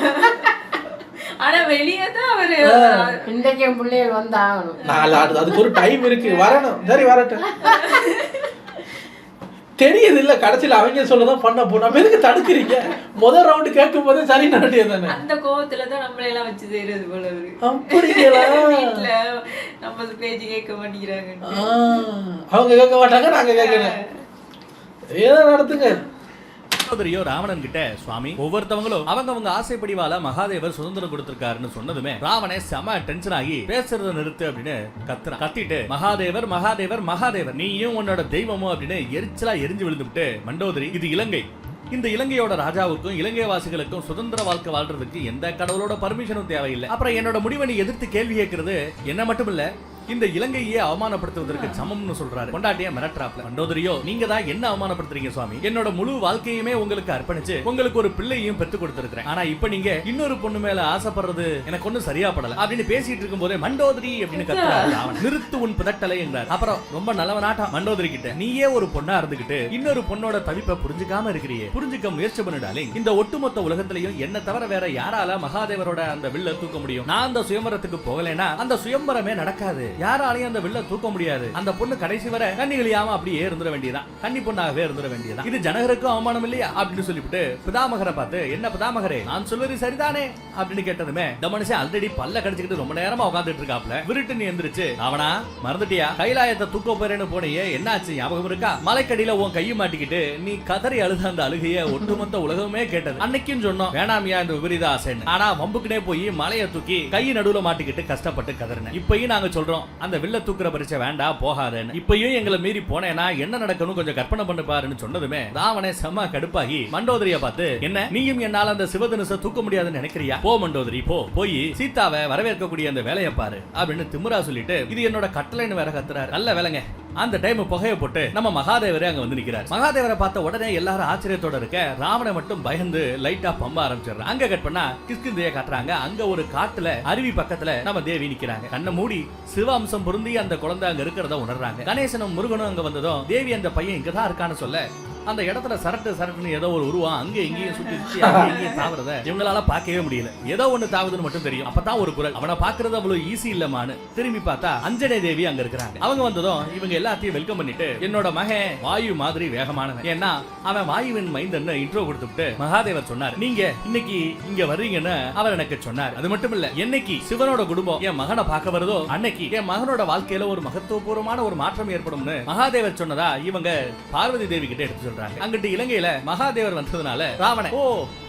ஆனா வெளியே தான் அவரு இன்றைக்கு பிள்ளைகள் வந்து ஆகணும், அதுக்கு ஒரு டைம் இருக்கு, வரணும், சரி வரட்டும். தெரியுது இல்ல கடைசியில அவங்க சொல்லதான் பண்ண போ, நம்ம எதுக்கு தடுக்கிறீங்க, முதல் ரவுண்ட் கேட்கும் போதே சரி நடியதானே, அந்த கோவத்துலதான் நம்மள எல்லாம் வச்சு செய்யறது போல அப்படிங்களா, வீட்டுல நம்ம பேச்சு கேட்க மாட்டேங்கிறாங்க, அவங்க கேட்க மாட்டாங்க நாங்க கேட்கணும், ஏதோ நடத்துங்க. ராவணன் கிட்ட சுவாமி ஒவ்வொருத்தவங்களும் அவங்க ஆசைப்படிவால மகாதேவர் சுதந்திரம் கொடுத்திருக்காருன்னு சொன்னதுமே ராவணே செம டென்ஷன் ஆகி பேசுறத நிறுத்து அப்படின்னு கத்துறான். கத்திட்டு மகாதேவர் மகாதேவர் மகாதேவர் நீயும் உன்னோட தெய்வமும் அப்படின்னு எரிச்சலா எரிஞ்சு விழுந்துட்டு மண்டோதரி இது இலங்கை, இந்த இலங்கையோட ராஜாவுக்கும் இலங்கை வாசிகளுக்கும் சுதந்திர வாழ்க்கை வாழ்றதுக்கு எந்த கடவுளோட பர்மிஷனும் தேவையில்லை, அப்புறம் என்னோட முடிவை நீ எதிர்த்து கேள்வி கேட்கறது என்ன மட்டும் இல்ல இந்த இலங்கையே அவமானப்படுத்துவதற்கு சமம்னு சொல்றாரு. கொண்டாட்டியா மிரட்டறாப்ல. மண்டோதரியோ நீங்க தான் என்ன அவமானப்படுத்துறீங்க சுவாமி, என்னோட முழு வாழ்க்கையுமே உங்களுக்கு அர்ப்பணிச்சு உங்களுக்கு ஒரு பிள்ளையும் பெத்து கொடுத்திருக்கிறேன், ஆனா இப்ப நீங்க இன்னொரு பொண்ணு மேல ஆசைப்படுறது எனக்கு ஒண்ணும் சரியா படல அப்படின்னு பேசிட்டு இருக்கும் போதே மண்டோதரி அப்படின்னு கத்துறாரு. அவன் நிறுத்து உன் பிதட்டலை என்றார். அப்புறம் ரொம்ப நல்லவனாட்டா மண்டோதரி கிட்ட நீயே ஒரு பொண்ணா இருந்துகிட்டு இன்னொரு பொண்ணோட தவிப்பை புரிஞ்சுக்காம இருக்கிறியே, புரிஞ்சுக்க முயற்சி பண்ணிடாலே, இந்த ஒட்டுமொத்த உலகத்திலையும் என்ன தவிர வேற யாரால மகாதேவரோட அந்த வில்ல தூக்க முடியும், நான் அந்த சுயம்பரத்துக்கு போகலைன்னா அந்த சுயம்பரமே நடக்காது, யாராலையும் அந்த வில்ல தூக்க முடியாது, அந்த பொண்ணு கடைசி வரை கண்ணிகளியாம அப்படியே இருந்துட வேண்டியதான், கன்னி பொண்ணாகவே இருந்துட வேண்டியதான், இது ஜனகருக்கும் அவமானம் இல்லையா அப்படின்னு சொல்லிவிட்டு பிதாமகரை பார்த்து என்ன பிதாமகரே நான் சொல்வது சரிதானே அப்படின்னு கேட்டதுமே இந்த மனுஷன் ஆல்ரெடி பல்ல கடிச்சுக்கிட்டு ரொம்ப நேரமா உட்கார்ந்துட்டு இருக்காப்ல. விருட்டு நீ எந்திரிச்சு அவனா மறந்துட்டியா கைலாயத்தை தூக்க போறேன்னு போனையே என்னாச்சு ஞாபகம் இருக்கா, மலைக்கடியில உன் கையை மாட்டிக்கிட்டு நீ கதறி அழுத அந்த அழுகைய ஒட்டுமொத்த உலகமே கேட்டது, அன்னைக்கும் சொன்னோம் வேணாமியா இந்த விபரீத ஆசை, ஆனா வம்புக்குனே போய் மலையை தூக்கி கையை நடுவுல மாட்டிக்கிட்டு கஷ்டப்பட்டு கதறின, இப்பயும் நாங்க சொல்றோம் அந்த வில்ல தூக்குற பரிச்சை வேண்டாம் போகாதேன்னு, இப்பயும் எங்களை மீறி போனேன்னா என்ன நடக்கணும் கொஞ்சம் கற்பனை பண்ணி பாருன்னு சொன்னதுமே ராவணே செம்ம கடுப்பாகி மண்டோதரிய பார்த்து என்ன நீயும் என்னால அந்த சிவதனுச தூக்க முடியாதுன்னு நினைக்கிறியா, போ மண்டோதரி போ, போய் சீதாவை வரவேற்கக்கூடிய அந்த வேலையை பாரு அப்படின்னு திமிரா சொல்லிட்டு இது என்னோட கட்டளைன்னு வேற கத்துறாரு. நல்ல வேலைங்க. அந்த டைம் புகைய போட்டு நம்ம மகாதேவரே அங்க வந்து நிக்கிறார். மகாதேவரை பார்த்த உடனே எல்லாரும் ஆச்சரியத்தோட இருக்க ராவண மட்டும் பயந்து லைட்டா பம்ப ஆரம்பிச்சிடுறாங்க. அங்க கட் பண்ணா கிஷ்கிந்தையை காட்டுறாங்க. அங்க ஒரு காட்டுல அருவி பக்கத்துல நம்ம தேவி நிக்கிறாங்க. கண்ணை மூடி சிவ அம்சம் பொருந்தி அந்த குழந்தை அங்க இருக்கிறத உணர்றாங்க. கணேசனும் முருகனும் அங்க வந்ததும் தேவி அந்த பையன் இங்கதான் இருக்கான்னு சொல்ல அந்த இடத்துல சரட்டுன்னு ஏதோ ஒரு உருவம் அங்க எங்கேயும் சுத்தி சுத்தி எங்கேயும் தாவறத இவங்களால பார்க்கவே முடியல. ஏதோ ஒண்ணு தாவுதுன்னு மட்டும் தெரியும். அப்பதான் ஒரு குரல் அவனை பாக்குறது அவ்வளவு ஈஸி இல்லமான்னு திரும்பி பார்த்தா அஞ்சனை தேவி அங்க இருக்கிறாங்க. அவங்க வந்ததும் இவங்க எல்லாத்தையும் வெல்கம் பண்ணிட்டு என்னோட மகன் வாயு மாதிரி வேகமானவன், ஏன்னா அவன் வாயுவின் மைந்தன்னு இன்ட்ரோ கொடுத்துட்டு மகாதேவர் சொன்னார் நீங்க இன்னைக்கு இங்க வர்றீங்கன்னு அவர் எனக்கு சொன்னார். அது மட்டும் இல்ல என்னைக்கு சிவனோட குடும்பம் என் மகனை பார்க்க வருதோ அன்னைக்கு என் மகனோட வாழ்க்கையில ஒரு மகத்துவபூர்வமான ஒரு மாற்றம் ஏற்படும்னு மகாதேவர் சொன்னதா இவங்க பார்வதி தேவி கிட்ட எடுத்து சொல்றாங்க. அங்கிட்டு இலங்கையில மகாதேவர் வந்ததுனால ராவணன் ஓ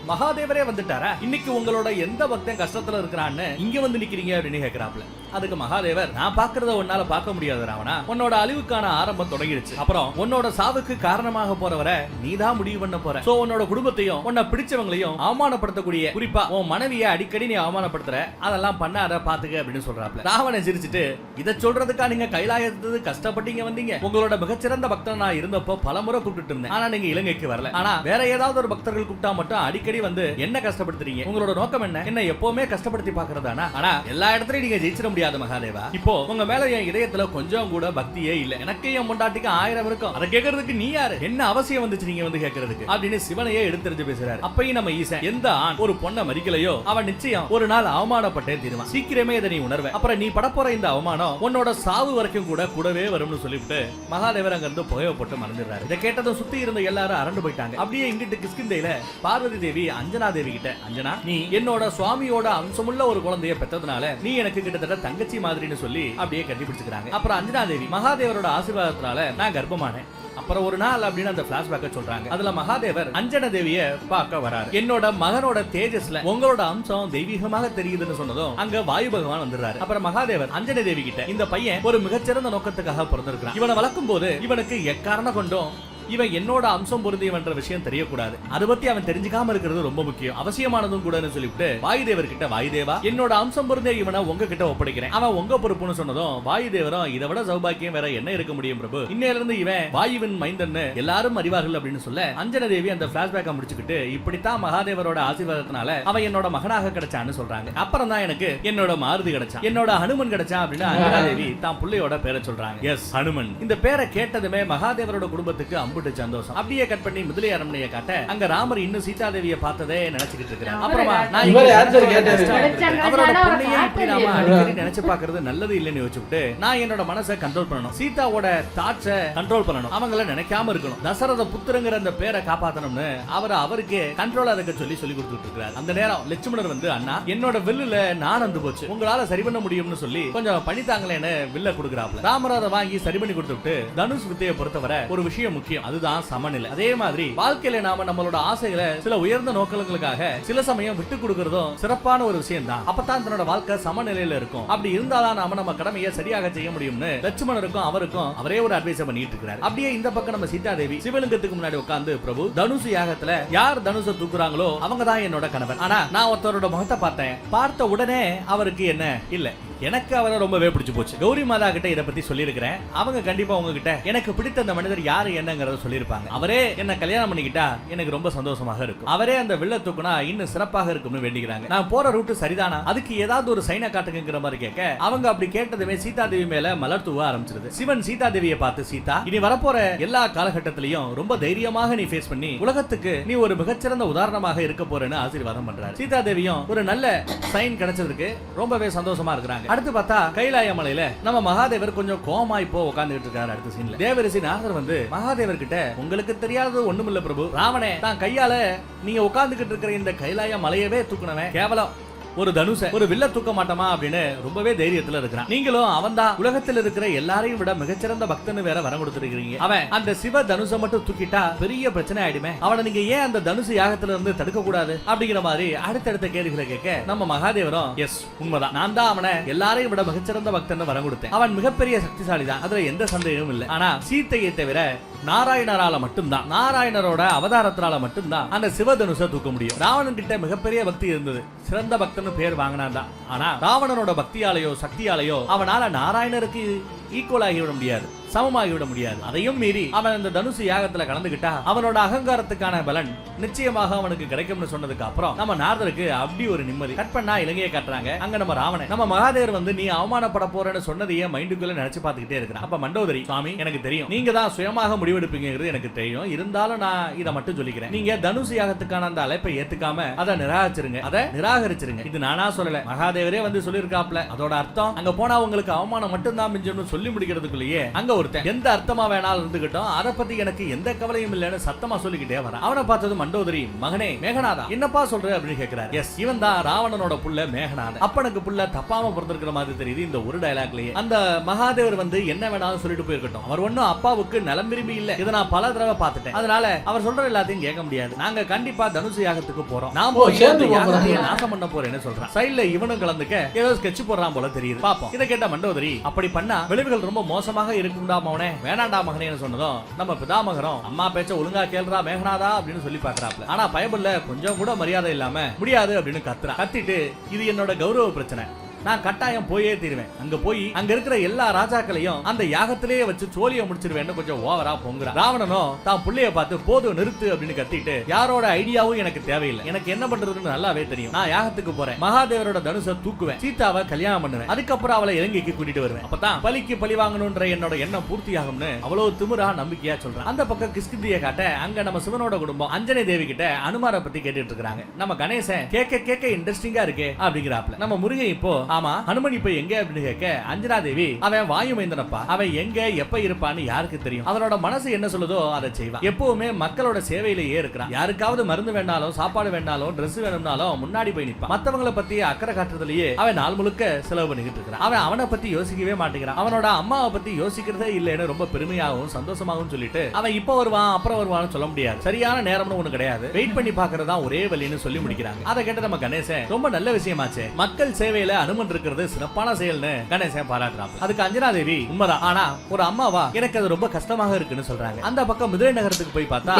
மகாதேவரே வந்துட்டாரா, இன்னைக்கு உங்களோட எந்த பக்தன் கஷ்டத்துல இருக்கிறான்னு இங்க வந்து நிக்கிறீங்க அப்படின்னு கேக்குறாப்ல. அதுக்கு மகாதேவர் நான் பாக்குறத உன்னால பார்க்க முடியாது ராவணா, உன்னோட அழிவுக்கான ஆரம்பம் தொடங்கிடுச்சு. அப்புறம் உன்னோட சாவுக்கு காரணமாக போறவரை நீதான் முடிவு பண்ண போற. சோ உன்னோட குடும்பத்தையும் உன்னை பிடிச்சவங்களையும் அவமானப்படுத்தக்கூடிய குறிப்பா உன் மனைவியை அடிக்கடி நீ அவமானப்படுத்துற, அதெல்லாம் பண்ணாத பாத்துக்க அப்படின்னு சொல்றாப்ல. ராவணன் சிரிச்சுட்டு இதை சொல்றதுக்கா நீங்க கைலாயத்துக்கு கஷ்டப்பட்டீங்க வந்தீங்க, உங்களோட மிகச்சிறந்த பக்தன் நான் இருந்தப்போ பலமுறை கூப்பிட்டு இருந்தேன், ஆனா நீங்க இலங்கைக்கு வரல, ஆனா வேற ஏதாவது ஒரு பக்தர்கள் கூப்பிட்டா மட்டும் அடிக்கடி வந்து என்ன கஷ்டப்படுத்துறீங்க, உங்களோட நோக்கம் என்ன, என்ன எப்பவுமே கஷ்டப்படுத்தி பாக்குறதானா, ஆனா எல்லா இடத்துலயும் நீங்க ஜெயிச்சிட முடியாது மகாதேவா, இப்போ உங்க மேல என் இதயத்துல கொஞ்சம் கூட பக்தியே இல்ல, எனக்கு என் முண்டாட்டிக்கு 1000 இருக்கும், அதை கேட்கறதுக்கு நீ யாரு, என்ன அவசியம் வந்துச்சு நீங்க வந்து கேட்கறதுக்கு அப்படின்னு சிவனையே எடுத்துரிஞ்சு பேசுறாரு. அப்பயும் நம்ம ஈசன் எந்த ஆண் ஒரு பொண்ணை மறிக்கலையோ அவன் நிச்சயம் ஒரு நாள் அவமானப்பட்டே தீருவான், சீக்கிரமே இதை நீ உணர்வ, அப்புறம் நீ படப்போற இந்த அவமானம் உன்னோட சாவு வரைக்கும் கூடவே வரும்னு சொல்லிவிட்டு மகாதேவர் அங்க இருந்து புகைய போட்டு மறந்துடுறாரு. இதை கேட்டதும் சுத்தி இருந்த எல்லாரும் அரண்டு போயிட்டாங்க. அப்படியே இங்கிட்டு கிஷ்கிந்தையில பார்வதி தேவி அஞ்சனா தேவி கிட்ட அஞ்சனா நீ என்னோட சுவாமியோட அம்சமுள்ள ஒரு குழந்தைய பெற்றதுனால நீ எனக்கு கிட்டத்தட்ட தங்கச்சி மாதிரின்னு சொல்லி அப்படியே கட்டி பிடிச்சுக்கிறாங்க. அப்புறம் அஞ்சனா தேவி மகாதேவரோட ஆசீர்வாதத்தினால நான் கர்ப்பமானேன், அப்புறம் ஒரு நாள் அப்படின்னு அந்த பிளாஷ்பேக்க சொல்றாங்க. அதுல மகாதேவர் அஞ்சன தேவிய பார்க்க வராரு. என்னோட மகனோட தேஜஸ்ல உங்களோட அம்சம் தெய்வீகமாக தெரியுதுன்னு சொன்னதும் அங்க வாயு பகவான் வந்துடுறாரு. அப்புறம் மகாதேவர் அஞ்சன தேவி கிட்ட இந்த பையன் ஒரு மிகச்சிறந்த நோக்கத்துக்காக பிறந்திருக்கிறான், இவனை வளர்க்கும் போது இவனுக்கு எக்காரணம் கொண்டும் இவன் என்னோட அம்சம் பொருந்தியவன்ற விஷயம் தெரியக்கூடாது, அதை பத்தி அவன் தெரிஞ்சுக்காம இருக்கிறது ரொம்ப முக்கியம், அவசியமானதும் கூடன்னு சொல்லிவிட்டு வாயுதேவர் கிட்ட, வாயுதேவா என்னோட அம்சம் பொருந்திய இவனை உங்ககிட்ட ஒப்படைக்கிறேன், அவன் உங்க பொறுப்புன்னு சொன்னதும் வாயுதேவரும் இதை விட சௌபாக்கியம் வேற என்ன இருக்க முடியும் பிரபு, இன்னையில இருந்து இவன் வாயுவின் மைந்தன்னு எல்லாரும் அறிவார்கள் அப்படின்னு சொல்ல அஞ்சன தேவி அந்த பிளாஷ்பேக்கை முடிச்சுக்கிட்டு இப்படித்தான் மகாதேவரோட ஆசீர்வாதத்தினால அவன் என்னோட மகனாக கிடைச்சான்னு சொல்றாங்க. அப்புறம் தான் எனக்கு என்னோட மாருதி கிடைச்சான், என்னோட ஹனுமன் கிடைச்சான் அப்படின்னு அஞ்சனா தேவி தான் பிள்ளையோட பேரை சொல்றாங்க. எஸ், ஹனுமன். இந்த பேரை கேட்டதுமே மகாதேவரோட குடும்பத்துக்கு சந்தோஷம். அப்படியே கட் பண்ணி முதலே அரண்மனையை காட்ட அங்க ராமர் இன்னும் சீதாதேவியை பார்த்ததே நினைச்சுக்கிட்டு இருக்கிறார். அப்புறமா அவரோட பொண்ணையை இப்படி நாம அடிக்கடி நினைச்சு பாக்குறது நல்லது இல்லைன்னு யோசிச்சுட்டு நான் என்னோட மனசை கண்ட்ரோல் பண்ணணும், சீதாவோட தாட்ஸை கண்ட்ரோல் பண்ணணும், அவங்கள நினைக்காம இருக்கணும், தசரத புத்திரங்கிற அந்த பேரை காப்பாத்தணும்னு அவருக்கு கண்ட்ரோல் அதுக்கு சொல்லி கொடுத்துட்டு இருக்காரு. அந்த நேரம் லட்சுமணர் வந்து அண்ணா என்னோட வில்லுல நான் வந்து போச்சு, உங்களால சரி பண்ண முடியும்னு சொல்லி கொஞ்சம் பண்ணித்தாங்களேன்னு வில்ல கொடுக்குறாப்ல. ராமர் அதை வாங்கி சரி பண்ணி கொடுத்துட்டு தனுஷ் வித்தையை பொறுத்தவரை ஒரு விஷயம் முக்கியம், அதுதான் சமநிலை. அதே மாதிரி வாழ்க்கையில நாம நம்மளோட ஆசைகளை சில உயர்ந்த நோக்கங்களுக்காக சில சமயம் விட்டு கொடுக்கறதும் சிறப்பான ஒரு விஷயம் தான். அப்பதான் தன்னோட வாழ்க்கை சமநிலையில இருக்கும். அப்படி இருந்தாதான் நாம நம்ம கடமையை சரியாக செய்ய முடியும்னு லட்சுமணருக்கும் அவருக்கும் அவரே ஒரு அட்வைஸ் பண்ணிட்டு இருக்காரு. அப்படியே இந்த பக்கம் நம்ம சீதாதேவி சிவலிங்கத்துக்கு முன்னாடி உட்கார்ந்து, பிரபு தனுசு யாகத்துல யார் தனுசை தூக்குறாங்களோ அவங்க தான் என்னோட கணவன். ஆனா நான் ஒருத்தரோட முகத்தை பார்த்தேன், பார்த்த உடனே அவருக்கு என்ன இல்ல, எனக்கு அவரை ரொம்பவே பிடிச்சு போச்சு. கௌரி மாதா கிட்ட இதை பத்தி சொல்லியிருக்கிறேன், அவங்க கண்டிப்பா உங்ககிட்ட எனக்கு பிடித்த அந்த மனிதர் யாரு என்னங்கறத சொல்லியிருப்பாங்க. அவரே என்ன கல்யாணம் பண்ணிக்கிட்டா எனக்கு ரொம்ப சந்தோஷமாக இருக்கும், அவரே அந்த வில்ல தூக்குனா இன்னும் சிறப்பாக இருக்கும்னு வேண்டிக்கிறாங்க. நான் போற ரூட் சரிதானா, அதுக்கு ஏதாவது ஒரு சைனை காட்டுங்கிற மாதிரி கேட்க அவங்க அப்படி கேட்டதுமே சீதாதேவி மேல மலர் தூவ ஆரம்பிச்சிருது. சிவன் சீதாதேவியை பார்த்து, சீதா இனி வரப்போற எல்லா காலகட்டத்திலையும் ரொம்ப தைரியமாக நீ ஃபேஸ் பண்ணி உலகத்துக்கு நீ ஒரு மிகச்சிறந்த உதாரணமாக இருக்க போறேன்னு ஆசீர்வாதம் பண்றாரு. சீதாதேவியும் ஒரு நல்ல சைன் கிடைச்சதுக்கு ரொம்பவே சந்தோஷமா இருக்கிறாங்க. அடுத்து பார்த்தா கைலாய மலையில நம்ம மகாதேவர் கொஞ்சம் கோமா இப்போ உட்கார்ந்துட்டு இருக்காரு. அடுத்த சீன்ல தேவரிசி நாரதர் வந்து மகாதேவர் கிட்ட, உங்களுக்கு தெரியாதது ஒண்ணுமில்ல பிரபு, ராவணே தான் கையால நீங்க உட்கார்ந்துகிட்டு இருக்கிற இந்த கைலாய மலையவே தூக்குனவன் கேவலம் ஒரு தனுஷ ஒரு வில்ல தூக்க மாட்டோமா அப்படின்னு ரொம்பவே தைரியத்துல இருக்கிறான். நீங்களும் அவன் தான் உலகத்தில் இருக்கிற எல்லாரையும் விட மிகச்சிறந்த பக்தன்னு வேற வரம் கொடுத்துருக்கீங்க. அவன் அந்த சிவ தனுஷ மட்டும் தூக்கிட்டா பெரிய பிரச்சனை ஆயிடுமே, அவனை நீங்க ஏன் அந்த தனுசு யாகத்துல இருந்து தடுக்க கூடாது அப்படிங்கிற மாதிரி அடுத்தடுத்த கேள்விகளை கேட்க நம்ம மகாதேவரும், எஸ் உண்மைதான், நான் தான் அவனை எல்லாரையும் விட மிகச்சிறந்த பக்தன்னு வரம் கொடுத்தேன், அவன் மிகப்பெரிய சக்திசாலி தான், அதுல எந்த சந்தேகமும் இல்லை. ஆனா சீத்தையை தவிர நாராயணரால மட்டும்தான், நாராயணரோட அவதாரத்தினால மட்டும்தான் அந்த சிவதனுஷ தூக்க முடியும். ராவணன் கிட்ட மிகப்பெரிய பக்தி இருந்தது, சிறந்த பக்தன் பேர் வாங்கினான் தான். ஆனா ராவணனோட பக்தியாலேயோ சக்தியாலேயோ அவனால நாராயணருக்கு ஈக்குவல் ஆகிவிட முடியாது, சமமாகிவிட முடியாது. அதையும் மீறி அவன் இந்த தனுசு யாகத்துல கலந்துகிட்டா அவனோட அகங்காரத்துக்கான பலன் நிச்சயமாக அவனுக்கு கிடைக்கும்னு சொன்னதுக்கு அப்புறம் நம்ம நாரதருக்கு அப்படி ஒரு நிம்மதி. கட் பண்ணா இலங்கையை காட்டுறாங்க. அங்க நம்ம ராவணன் நம்ம மகாதேவர் வந்து நீ அவமானப்பட போறேன்னு சொன்னதையே மைண்டுக்குள்ள நினைச்சு பார்த்துக்கிட்டே இருக்கிறான். அப்ப மண்டோதரி, சுவாமி எனக்கு தெரியும் நீங்க தான் சுயமாக முடிவெடுப்பீங்கிறது எனக்கு தெரியும், இருந்தாலும் நான் இதை மட்டும் சொல்லிக்கிறேன், நீங்க தனுசு யாகத்துக்கான அந்த அழைப்பை ஏத்துக்காம அதை நிராகரிச்சிருங்க. இது நானா சொல்லல, மகாதேவரே வந்து சொல்லியிருக்காப்ல. அதோட அர்த்தம் அங்க போனா உங்களுக்கு அவமானம் மட்டும் தான் மிஞ்சம்னு சொல்லி முடிக்கிறதுக்குள்ளேயே அங்க ஒருத்தன் எந்த அர்த்தமா வேணாலும் இருந்துகிட்டோம், அதை பத்தி எனக்கு எந்த கவலையும் இல்லைன்னு சத்தமா சொல்லிக்கிட்டே வரான். அவனை பார்த்தது மண்டோதரி, மகனே மேகநாதா என்னப்பா சொல்ற அப்படின்னு கேட்கிறார். எஸ், இவன் தான் ராவணனோட புள்ள மேகநாதன். அப்பனுக்கு புள்ள தப்பாம பிறந்திருக்கிற மாதிரி தெரியுது இந்த ஒரு டயலாக்லயே. அந்த மகாதேவர் வந்து என்ன வேணாலும் சொல்லிட்டு போயிருக்கட்டும், அவர் ஒன்னும் அப்பாவுக்கு நலம் விரும்பி இல்ல, இதை நான் பல தடவை பார்த்துட்டேன், அதனால அவர் சொல்ற எல்லாத்தையும் கேட்க முடியாது, நாங்க கண்டிப்பா தனுசு யாகத்துக்கு போறோம், நாம நாசம் பண்ண போறேன்னு சொல்றான். சைடுல இவனும் கலந்துக்க ஏதோ ஸ்கெட்ச் போடுறான் போல தெரியுது, பாப்போம். இதை கேட்ட மண்டோதரி, அப்படி பண்ணா விளைவுகள் ரொம்ப மோசமாக இருக்கும்டா மவனே, வேணாண்டா மகனே சொன்னதும் நம்ம பிதாமகரம் அம்மா பேச்ச ஒழுங்கா கேள்றா மேகநாதா அப்படின்னு சொல்லி பாக்குறாப்ல. ஆனா பயபுள்ள கொஞ்சம் கூட மரியாதை இல்லாம முடியாது அப்படின்னு கத்திட்டு, இது என்னோட கௌரவ பிரச்சனை, நான் கட்டாயம் போயே தீருவேன், அங்க போய் அங்க இருக்கிற எல்லா ராஜாக்களையும் அந்த யாகத்திலேயே வச்சு சோழிய முடிச்சிருவேன்னு கொஞ்சம் ஓவரா பொங்குறான். ராவணனும் தான் புள்ளைய பார்த்து போதும் நிறுத்து அப்படின்னு கத்திட்டு, யாரோட ஐடியாவும் எனக்கு தேவையில்லை, எனக்கு என்ன பண்றதுன்னு நல்லாவே தெரியும், நான் யாகத்துக்கு போறேன், மகாதேவரோட தனுசை தூக்குவேன், சீதாவை கல்யாணம் பண்ணுவேன், அதுக்கப்புறம் அவளை இலங்கைக்கு கூட்டிட்டு வருவேன், அப்பதான் பலிக்கு பழி வாங்கணும்ன்ற என்னோட எண்ணம் பூர்த்தியாகும்னு அவ்வளவு திமிரா நம்பிக்கையா சொல்றான். அந்த பக்கம் கிஷ்கிந்தியை காட்ட அங்க நம்ம சிவனோட குடும்பம் அஞ்சனை தேவி கிட்ட அனுமாரை பத்தி கேட்டுட்டு இருக்காங்க. நம்ம கணேசன் கேட்க இன்ட்ரெஸ்டிங்கா இருக்கே அப்படிங்கிறாப்ல. நம்ம முருகன் இப்போ ஆமா ஹனுமன் இப்ப எங்க அப்படின்னு கேட்க அஞ்சனா தேவி அவன் வாயு மைந்தனப்பா, அவன் எங்க எப்ப இருப்பான்னு யாருக்கு தெரியும், அவனோட மனசு என்ன சொல்லுதோ அதை செய்வான், எப்பவுமே மக்களோட சேவையிலேயே இருக்கிறான், யாருக்காவது மருந்து வேணாலும் சாப்பாடு வேணாலும் Dress வேணும்னாலும் முன்னாடி போய் நிற்பான், மத்தவங்களை பத்தி அக்கறை காட்டுறதுலயே அவன் நாள் முழுக்க செலவு பண்ணிக்கிட்டு இருக்கிறான், அவன் அவனை பத்தி யோசிக்கவே மாட்டேங்கிறான், அவனோட அம்மாவை பத்தி யோசிக்கிறதே இல்லைன்னு ரொம்ப பெருமையாகவும் சந்தோஷமாகவும் சொல்லிட்டு அவன் இப்ப வருவான் அப்புறம் வருவான்னு சொல்ல முடியாது, சரியான நேரம்னு ஒண்ணு கிடையாது, வெயிட் பண்ணி பாக்குறதா ஒரே வழின்னு சொல்லி முடிக்கிறாங்க. அதை கேட்ட நம்ம கணேசன் ரொம்ப நல்ல விஷயமாச்சே, மக்கள் சேவையில அனுமன் இருக்கிறது சிறப்பான செயல்னு கணேசன் பாராட்டுறாங்க. அதுக்கு அஞ்சனா தேவி உண்மைதான், ஆனா ஒரு அம்மாவா எனக்கு அது ரொம்ப கஷ்டமாக இருக்குன்னு சொல்றாங்க. அந்த பக்கம் மதுரை நகரத்துக்கு போய் பார்த்தா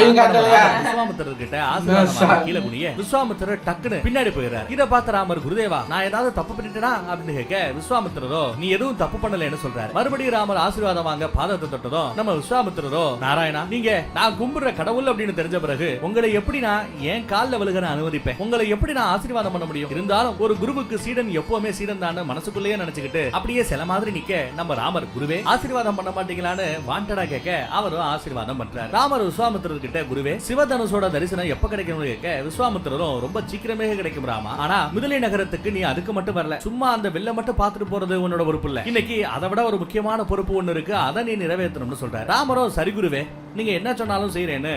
விஸ்வாமித்திரர் கிட்ட ஆசீர்வாதம் கீழே குனிய விஸ்வாமித்திரர் டக்குன்னு பின்னாடி போயிடுறாரு. இத பார்த்த ராமர் குருதேவா நான் ஏதாவது தப்பு பண்ணிட்டேனா அப்படின்னு கேட்க விஸ்வாமித்திரரோ நீ எதுவும் தப்பு பண்ணலன்னு சொல்றாரு. மறுபடியும் ராமர் ஆசீர்வாதம் வாங்க பாதத்தை தொட்டதும் நம்ம விஸ்வாமித்திரரோ நாராயணா நீங்க நான் கும்பிடுற கடவுள் அப்படின்னு தெரிஞ்ச பிறகு உங்களை எப்படி நான் என் கால்ல விழுக அனுமதிப்பேன், உங்களை எப்படி நான் ஆசீர்வாதம் பண்ண முடியும், இருந்தாலும் ஒரு குருவுக்கு சீடன் எப்பவுமே சீடன் தான் மனசுக்குள்ளேயே நினைச்சுக்கிட்டு அப்படியே சில மாதிரி நிக்க நம்ம ராமர் குருவே ஆசீர்வாதம் பண்ண மாட்டீங்களான்னு வாண்டடா கேட்க அவரும் ஆசீர்வாதம் பண்றாரு. ராமர் விஸ்வாமித்திரர் கிட்ட குருவே சிவதனுசோட தரிசனம் எப்ப கிடைக்கும்னு கேட்க விஸ்வாமித்திரரும் ரொம்ப சீக்கிரமே கிடைக்கும் ராமா, ஆனா மிதிலை நகரத்துக்கு நீ அதுக்கு மட்டும் வரல, சும்மா அந்த வெள்ள மட்டும் பாத்துட்டு போறது உன்னோட பொறுப்பு இல்ல, இன்னைக்கு அதை விட ஒரு முக்கியமான பொறுப்பு ஒண்ணு இருக்கு, அதை நீ நிறைவேற்றணும்னு சொல்றாரு. ராமரும் சரி குருவே நீங்க என்ன சொன்னாலும் செய்யறேன்னு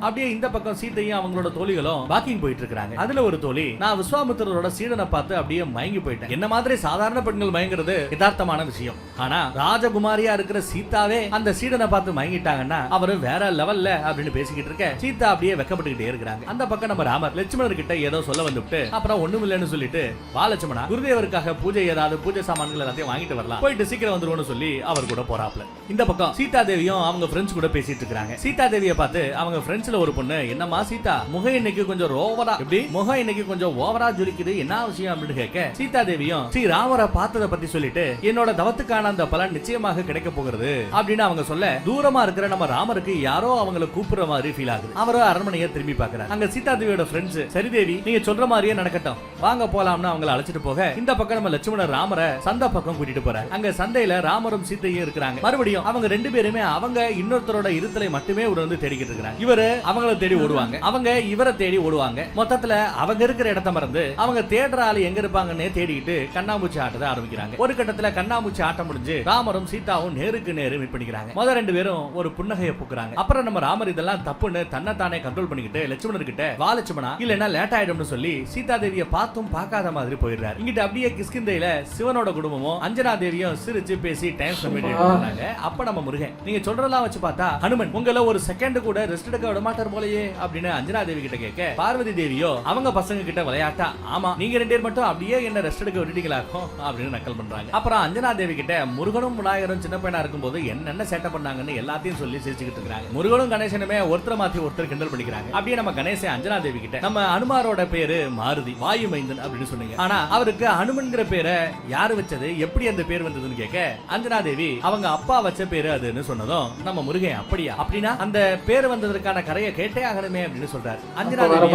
அப்படியே இந்த பக்கம் சீத்தையும் அவங்களோட தோழிகளும் வாக்கிங் போயிட்டு இருக்காங்க. அதுல ஒரு தோழி நான் விஸ்வாமித்திரரோட சீடனை பார்த்து அப்படியே மயங்கி போயிட்டேன், என்ன மாதிரி சாதாரண பெண்கள் மயங்குறது யதார்த்தமான விஷயம், ஆனா ராஜகுமாரியா இருக்கிற சீதாவே அந்த சீடனை பார்த்து மயங்கிட்டாங்கன்னா அவரு வேற லெவல்ல அப்படின்னு பேசிக்கிட்டு இருக்க சீதா அப்படியே வெக்கப்பட்டுக்கிட்டே இருக்காங்க. அந்த பக்கம் நம்ம ராமர் லட்சுமணர் கிட்ட ஏதோ சொல்ல வந்துட்டு அப்புறம் ஒண்ணும் இல்லைன்னு சொல்லிட்டு வா லட்சுமணா குருதேவருக்காக பூஜை ஏதாவது பூஜை சாமான்கள் எல்லாத்தையும் வாங்கிட்டு வரலாம், போயிட்டு சீக்கிரம் வந்துருவோம்னு சொல்லி அவர் கூட போறாப்ல. இந்த பக்கம் சீதா தேவியும் அவங்க ஃப்ரெண்ட்ஸ் கூட பேசிட்டு இருக்காங்க. சீதா தேவியை பார்த்து அவங்க ஃப்ரெண்ட்ஸ்ல ஒரு பொண்ணு என்னமா சீதா முகம் இன்னைக்கு கொஞ்சம் ஓவரா எப்படி முகம் இன்னைக்கு கொஞ்சம் ஓவரா ஜொலிக்குது என்ன விஷயம் அப்படின்னு கேட்க சீதா தேவியும் ஸ்ரீ ராமரை பார்த்தத பத்தி சொல்லிட்டு என்னோட தவத்துக்கான அந்த பலன் நிச்சயமாக கிடைக்க போகிறது அப்படின்னு அவங்க சொல்ல தூரமா இருக்கிற நம்ம ராமருக்கு யாரோ அவங்களை கூப்பிடுற மாதிரி ஃபீல் ஆகுது. அவரோ அரண்மனையை திரும்பி பாக்குறாரு. அங்க சீதா தேவியோட ஃப்ரெண்ட்ஸ் சரி தேவி நீங்க சொல்ற மாதிரியே நடக்கட்டும் வாங்க போலாம்னு அவங்களை அழைச்சிட்டு போக இந்த பக்கம் நம்ம லட்சுமணர் ராமரை சந்தை பக்கம் கூட்டிட்டு போறாரு. அங்க சந்தையில ராமரும் சீத்தையும் இருக்கிறாங்க. மறுபடியும் அவங்க ரெண்டு பேருமே அவங்க இன்னொருத்தரோட இருத்தலை மட்டுமே வந்து தேடிக்கிட்டு இருக்காங்க. இவரு அவங்கள தேடி ஓடுவாங்க, அவங்க இவரை தேடி ஓடுவாங்க. மொத்தத்துல அவங்க இருக்கிற இடத்த மறந்து அவங்க தேடுற ஆளு எங்க இருப்பாங்கன்னு தேடிக்கிட்டு கண்ணாமூச்சி ஆட்டத்தை ஆரம்பிக்கிறாங்க. ஒரு கட்டத்துல கண்ணாமூச்சி ஆட்டம் முடிஞ்சு ராமரும் சீதாவும் நேருக்கு நேரு மீட் பண்ணிக்கிறாங்க. முதல் ரெண்டு பேரும் ஒரு புன்னகையை பூக்குறாங்க. அப்புறம் நம்ம ராமர் இதெல்லாம் தப்புன்னு தன்னை தானே கண்ட்ரோல் பண்ணிக்கிட்டு லட்சுமணர் கிட்ட வா லட்சுமணா இல்லன்னா லேட் ஆயிடும்னு சொல்லி சீதா தேவியை பார்த்தும் பார்க்காத மாதிரி போயிடுறாரு. இங்கிட்ட அப்படியே கிஷ்கிந்தையில சிவனோட குடும்பமும் அஞ்சனா தேவியும் சிரிச்சு பேசி டைம் ஸ்பெண்ட் பண்ணிட்டு இருக்காங்க. அப்ப நம்ம முருகன் நீங்க சொல்றதெல்லாம் வச்சு பார்த்தா ஹனுமன் உங்களை ஒரு செகண்ட் கூட ரெஸ்ட் எடுக்க விட மாட்டார் போலயே அப்படின்னு அஞ்சனா தேவி கிட்ட கேட்க பார்வதி தேவியோ அவங்க பசங்க கிட்ட விளையாட்டா ஆமா நீங்க ரெண்டு பேர் மட்டும் அப்படியே என்ன ரெஸ்ட் எடுக்க விட்டுட்டீங்களாக்கும் அப்படின்னு நக்கல் பண்றாங்க. அப்புறம் அஞ்சனா தேவி கிட்ட முருகனும் விநாயகரும் சின்ன பையனா இருக்கும்போது என்னென்ன சேட்டை பண்ணாங்கன்னு எல்லாத்தையும் சொல்லி சிரிச்சுக்கிட்டு இருக்காங்க. முருகனும் கணேசனுமே ஒருத்தர் மாத்தி ஒருத்தர் கிண்டல் பண்ணிக்கிறாங்க. அப்படியே நம்ம கணேசன் அஞ்சனா தேவி கிட்ட நம்ம அனுமாரோட பேரு மாருதி வாயு மைந்தன் அப்படின்னு சொன்னீங்க, ஆனா அவருக்கு ஹனுமன்கிற பேரை யாரு வச்சது எப்படி அந்த பேர் வந்ததுன்னு கேட்க அஞ்சனா தேவி அவங்க அப்பா வச்ச பேரு அதுன்னு சொன்னதும் நம்ம முருகன் அப்படியா அப்படின்னா அந்த பேர் வந்ததற்கான கதையை கேட்டே ஆகணுமே அப்படின்னு சொல்றாரு. அஞ்சனா தேவி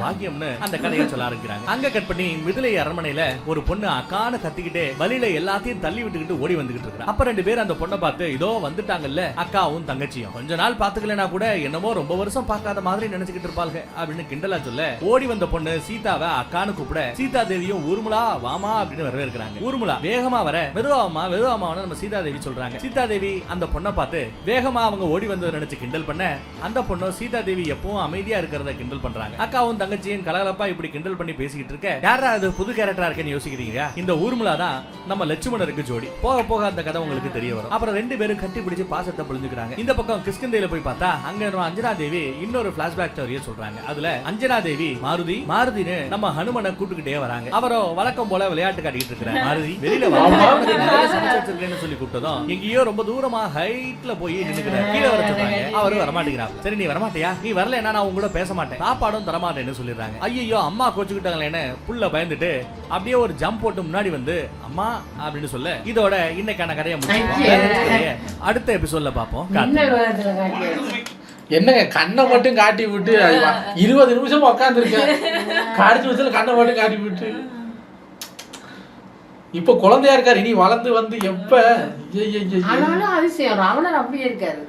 பாக்கியம்னு அந்த கதையை சொல்ல ஆரம்பிக்கிறாங்க. அங்க கட் பண்ணி மிதிலை அரண்மனையில ஒரு பொண்ணு அக்கான்னு கத்திக்கிட்டே வழியில எல்லாத்தையும் தள்ளி விட்டுக்கிட்டு ஓடி வந்துகிட்டு இருக்கா. அப்ப ரெண்டு பேர் அந்த பொண்ணை பார்த்து இதோ வந்துட்டாங்கல்ல அக்காவும் தங்கச்சியும் கொஞ்ச நாள் பாத்துக்கலனா கூட என்னமோ ரொம்ப வருஷம் பார்க்காத மாதிரி நினைச்சுக்கிட்டு இருப்பாங்க அப்படின்னு கிண்டலா சொல்ல ஓடி வந்த பொண்ணு சீதாவை அக்கான்னு கூப்பிட சீதா தேவியும் ஊர்முலா வாமா அப்படின்னு வரவேற்கிறாங்க. ஊர்முலா வேகமா வர மெதுவாமா மெதுவாமான்னு நம்ம சீதா தேவி சொல்றாங்க. சீதா தேவி அந்த பொண்ணை பார்த்து வேகமா அவங்க ஓடி வந்ததை நினைச்சு கிண்டல் பண்ண அந்த பொண்ணு சீதா தேவி எப்பவும் அமைதியா இருக்கிறத கிண்டல் பண்றாங்க. அக்காவும் தங்கச்சியும் கலகலப்பா இப்படி கிண்டல் பண்ணி பேசிக்கிட்டு இருக்க யாரா அது புது கேரக்டரா இருக்குன்னு யோசிக்கிறீங்க. இந்த ஊர்முலா தான் நம்ம லட்சுமணருக்கு ஜோடி. போக போக அந்த கதை உங்களுக்கு தெரிய வரும். அப்புறம் ரெண்டு பேரும் கட்டி பிடிச்சு பாசத்தை புரிஞ்சுக்கிறாங்க. இந்த பக்கம் கிஷ்கிந்தையில போய் பார்த்தா அங்க அஞ்சனா தேவி இன்னொரு பிளாஷ்பேக் ஸ்டோரியை சொல்றாங்க. அதுல அஞ்சனா தேவி மாருதின்னு நம்ம ஹனுமனை கூட்டுக்கிட்டே வராங்க. அவரோ வழக்கம் போல விளையாட்டு காட்டிட்டு இருக்கிறார். மாருதி வெளியில வச்சிருக்கேன்னு சொல்லி கூப்பிட்டதும் எங்கேயோ ரொம்ப தூரமா ஹைட்ல போய் நின்னுக்கிறார். கீழே வர சொல்றாங்க. அவரு வரமாட்டேங்கிறார். சரி நீ வரமாட்டியா நீ வரல நான் உங்களோட பேச மாட்டேன் சாப்பாடும் தரமாட்டேன்னு சொல்லிடுறாங்க. ஐயோ அம்மா கோச்சுக்கிட்டாங்களேன்னு புள்ள பயந்துட்டு அப்படியே ஒரு ஜம்ப் போட்டு முன்னாடி வந்து அம்மா அப்படின்னு சொல்ல இதோட இன்னைக்கான கதையை முடிச்சுப்போம். அடுத்த எபிசோட்ல பாப்போம். என்னங்க கண்ணை மட்டும் காட்டி விட்டு 20 நிமிஷம் உட்காந்துருக்கேன். கடைசி நிமிஷத்துல கண்ணை மட்டும் காட்டி விட்டு இப்ப குழந்தையா இருக்காரு. இனி வளர்ந்து வந்து எப்ப அதிசயம் ராவணர் அப்படியே இருக்காரு.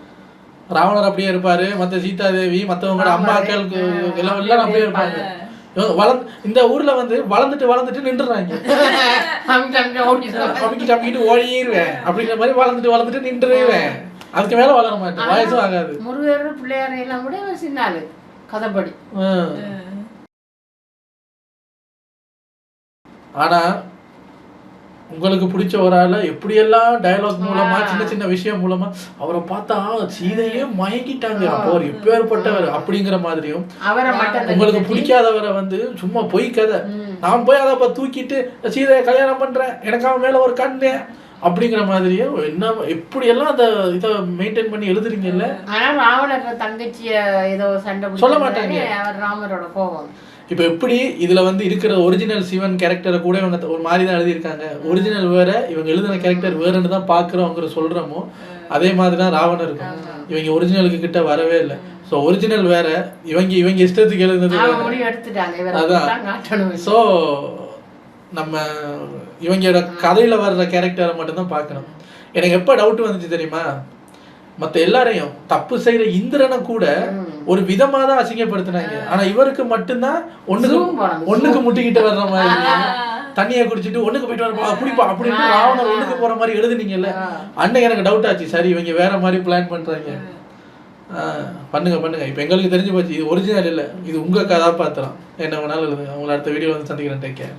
ராவணர் அப்படியே இருப்பாரு. மத்த சீதா தேவி மத்தவங்க அம்மாக்கள் எல்லாம் அப்படியே இருப்பாங்க. இந்த ஊர்ல வந்து வளர்ந்துட்டு நின்றுறாங்க. டமிக்கிட்டு ஓடிடுவேன் அப்படிங்கிற மாதிரி வளர்ந்துட்டு நின்றுவேன். அதுக்கு மேல வளர மாட்டேன், வயசும் ஆகாது. முருகர் பிள்ளையார் எல்லாம் கூட சின்ன ஆளு கதைப்படி. ஆனா உங்களுக்கு பிடிச்ச ஒரு ஆள எப்படியெல்லாம் டயலாக் மூலமா சின்ன சின்ன விஷயம் மூலமா அவரை பார்த்தா சீதையே மயங்கிட்டாங்க, அப்போ அவர் எப்பேற்பட்டவர் அப்படிங்கிற மாதிரியும், உங்களுக்கு பிடிக்காதவரை வந்து சும்மா பொய் கதை, நான் போய் அதை தூக்கிட்டு சீதையை கல்யாணம் பண்றேன், எனக்கு அவன் மேல ஒரு கண்ணு அப்படிங்கிற மாதிரியும் என்ன எப்படி எல்லாம் அந்த இதை மெயின்டைன் பண்ணி எழுதுறீங்கல்ல. ஆனா ராவணர் தங்கச்சிய ஏதோ சண்டை சொல்ல மாட்டாங்க, அவர் ராமரோட கோபம். இப்போ எப்படி இதுல வந்து இருக்கிற ஒரிஜினல் சிவன் கேரக்டரை கூட இவங்க ஒரு மாதிரி தான் எழுதியிருக்காங்க, ஒரிஜினல் வேற இவங்க எழுதின கேரக்டர் வேறன்னு தான் பாக்குறோங்கிற சொல்றோமோ, அதே மாதிரி தான் ராவணர் இருக்கும். இவங்க ஒரிஜினலுக்கு கிட்ட வரவே இல்லை. ஸோ ஒரிஜினல் வேற, இவங்க இஷ்டத்துக்கு எழுதுனது அதான். ஸோ நம்ம இவங்களோட கதையில வர்ற கேரக்டரை மட்டும்தான் பார்க்கணும். எனக்கு எப்போ டவுட் வந்துச்சு தெரியுமா, மற்ற எல்லாரையும் தப்பு செய்யற இந்திரனை கூட ஒரு விதமா தான் அசிங்கப்படுத்தினாங்க, ஆனா இவருக்கு மட்டும்தான் ஒண்ணுக்கு முட்டிக்கிட்டு வர்ற மாதிரி, தண்ணியை குடிச்சிட்டு ஒண்ணுக்கு போயிட்டு வர குடிப்பா அப்படின்னு ராவணர் ஒண்ணுக்கு போற மாதிரி எழுதுனீங்கல்ல. அன்னைக்கு எனக்கு டவுட் ஆச்சு, சரி இவங்க வேற மாதிரி பிளான் பண்றாங்க. பண்ணுங்க. இப்ப எங்களுக்கு தெரிஞ்சு போச்சு இது ஒரிஜினல் இல்ல, இது உங்க கதாபாத்திரம். என்ன வேணாலும் எழுதுங்க. உங்களை அடுத்த வீடியோ வந்து சந்திக்கிறேன். Take care.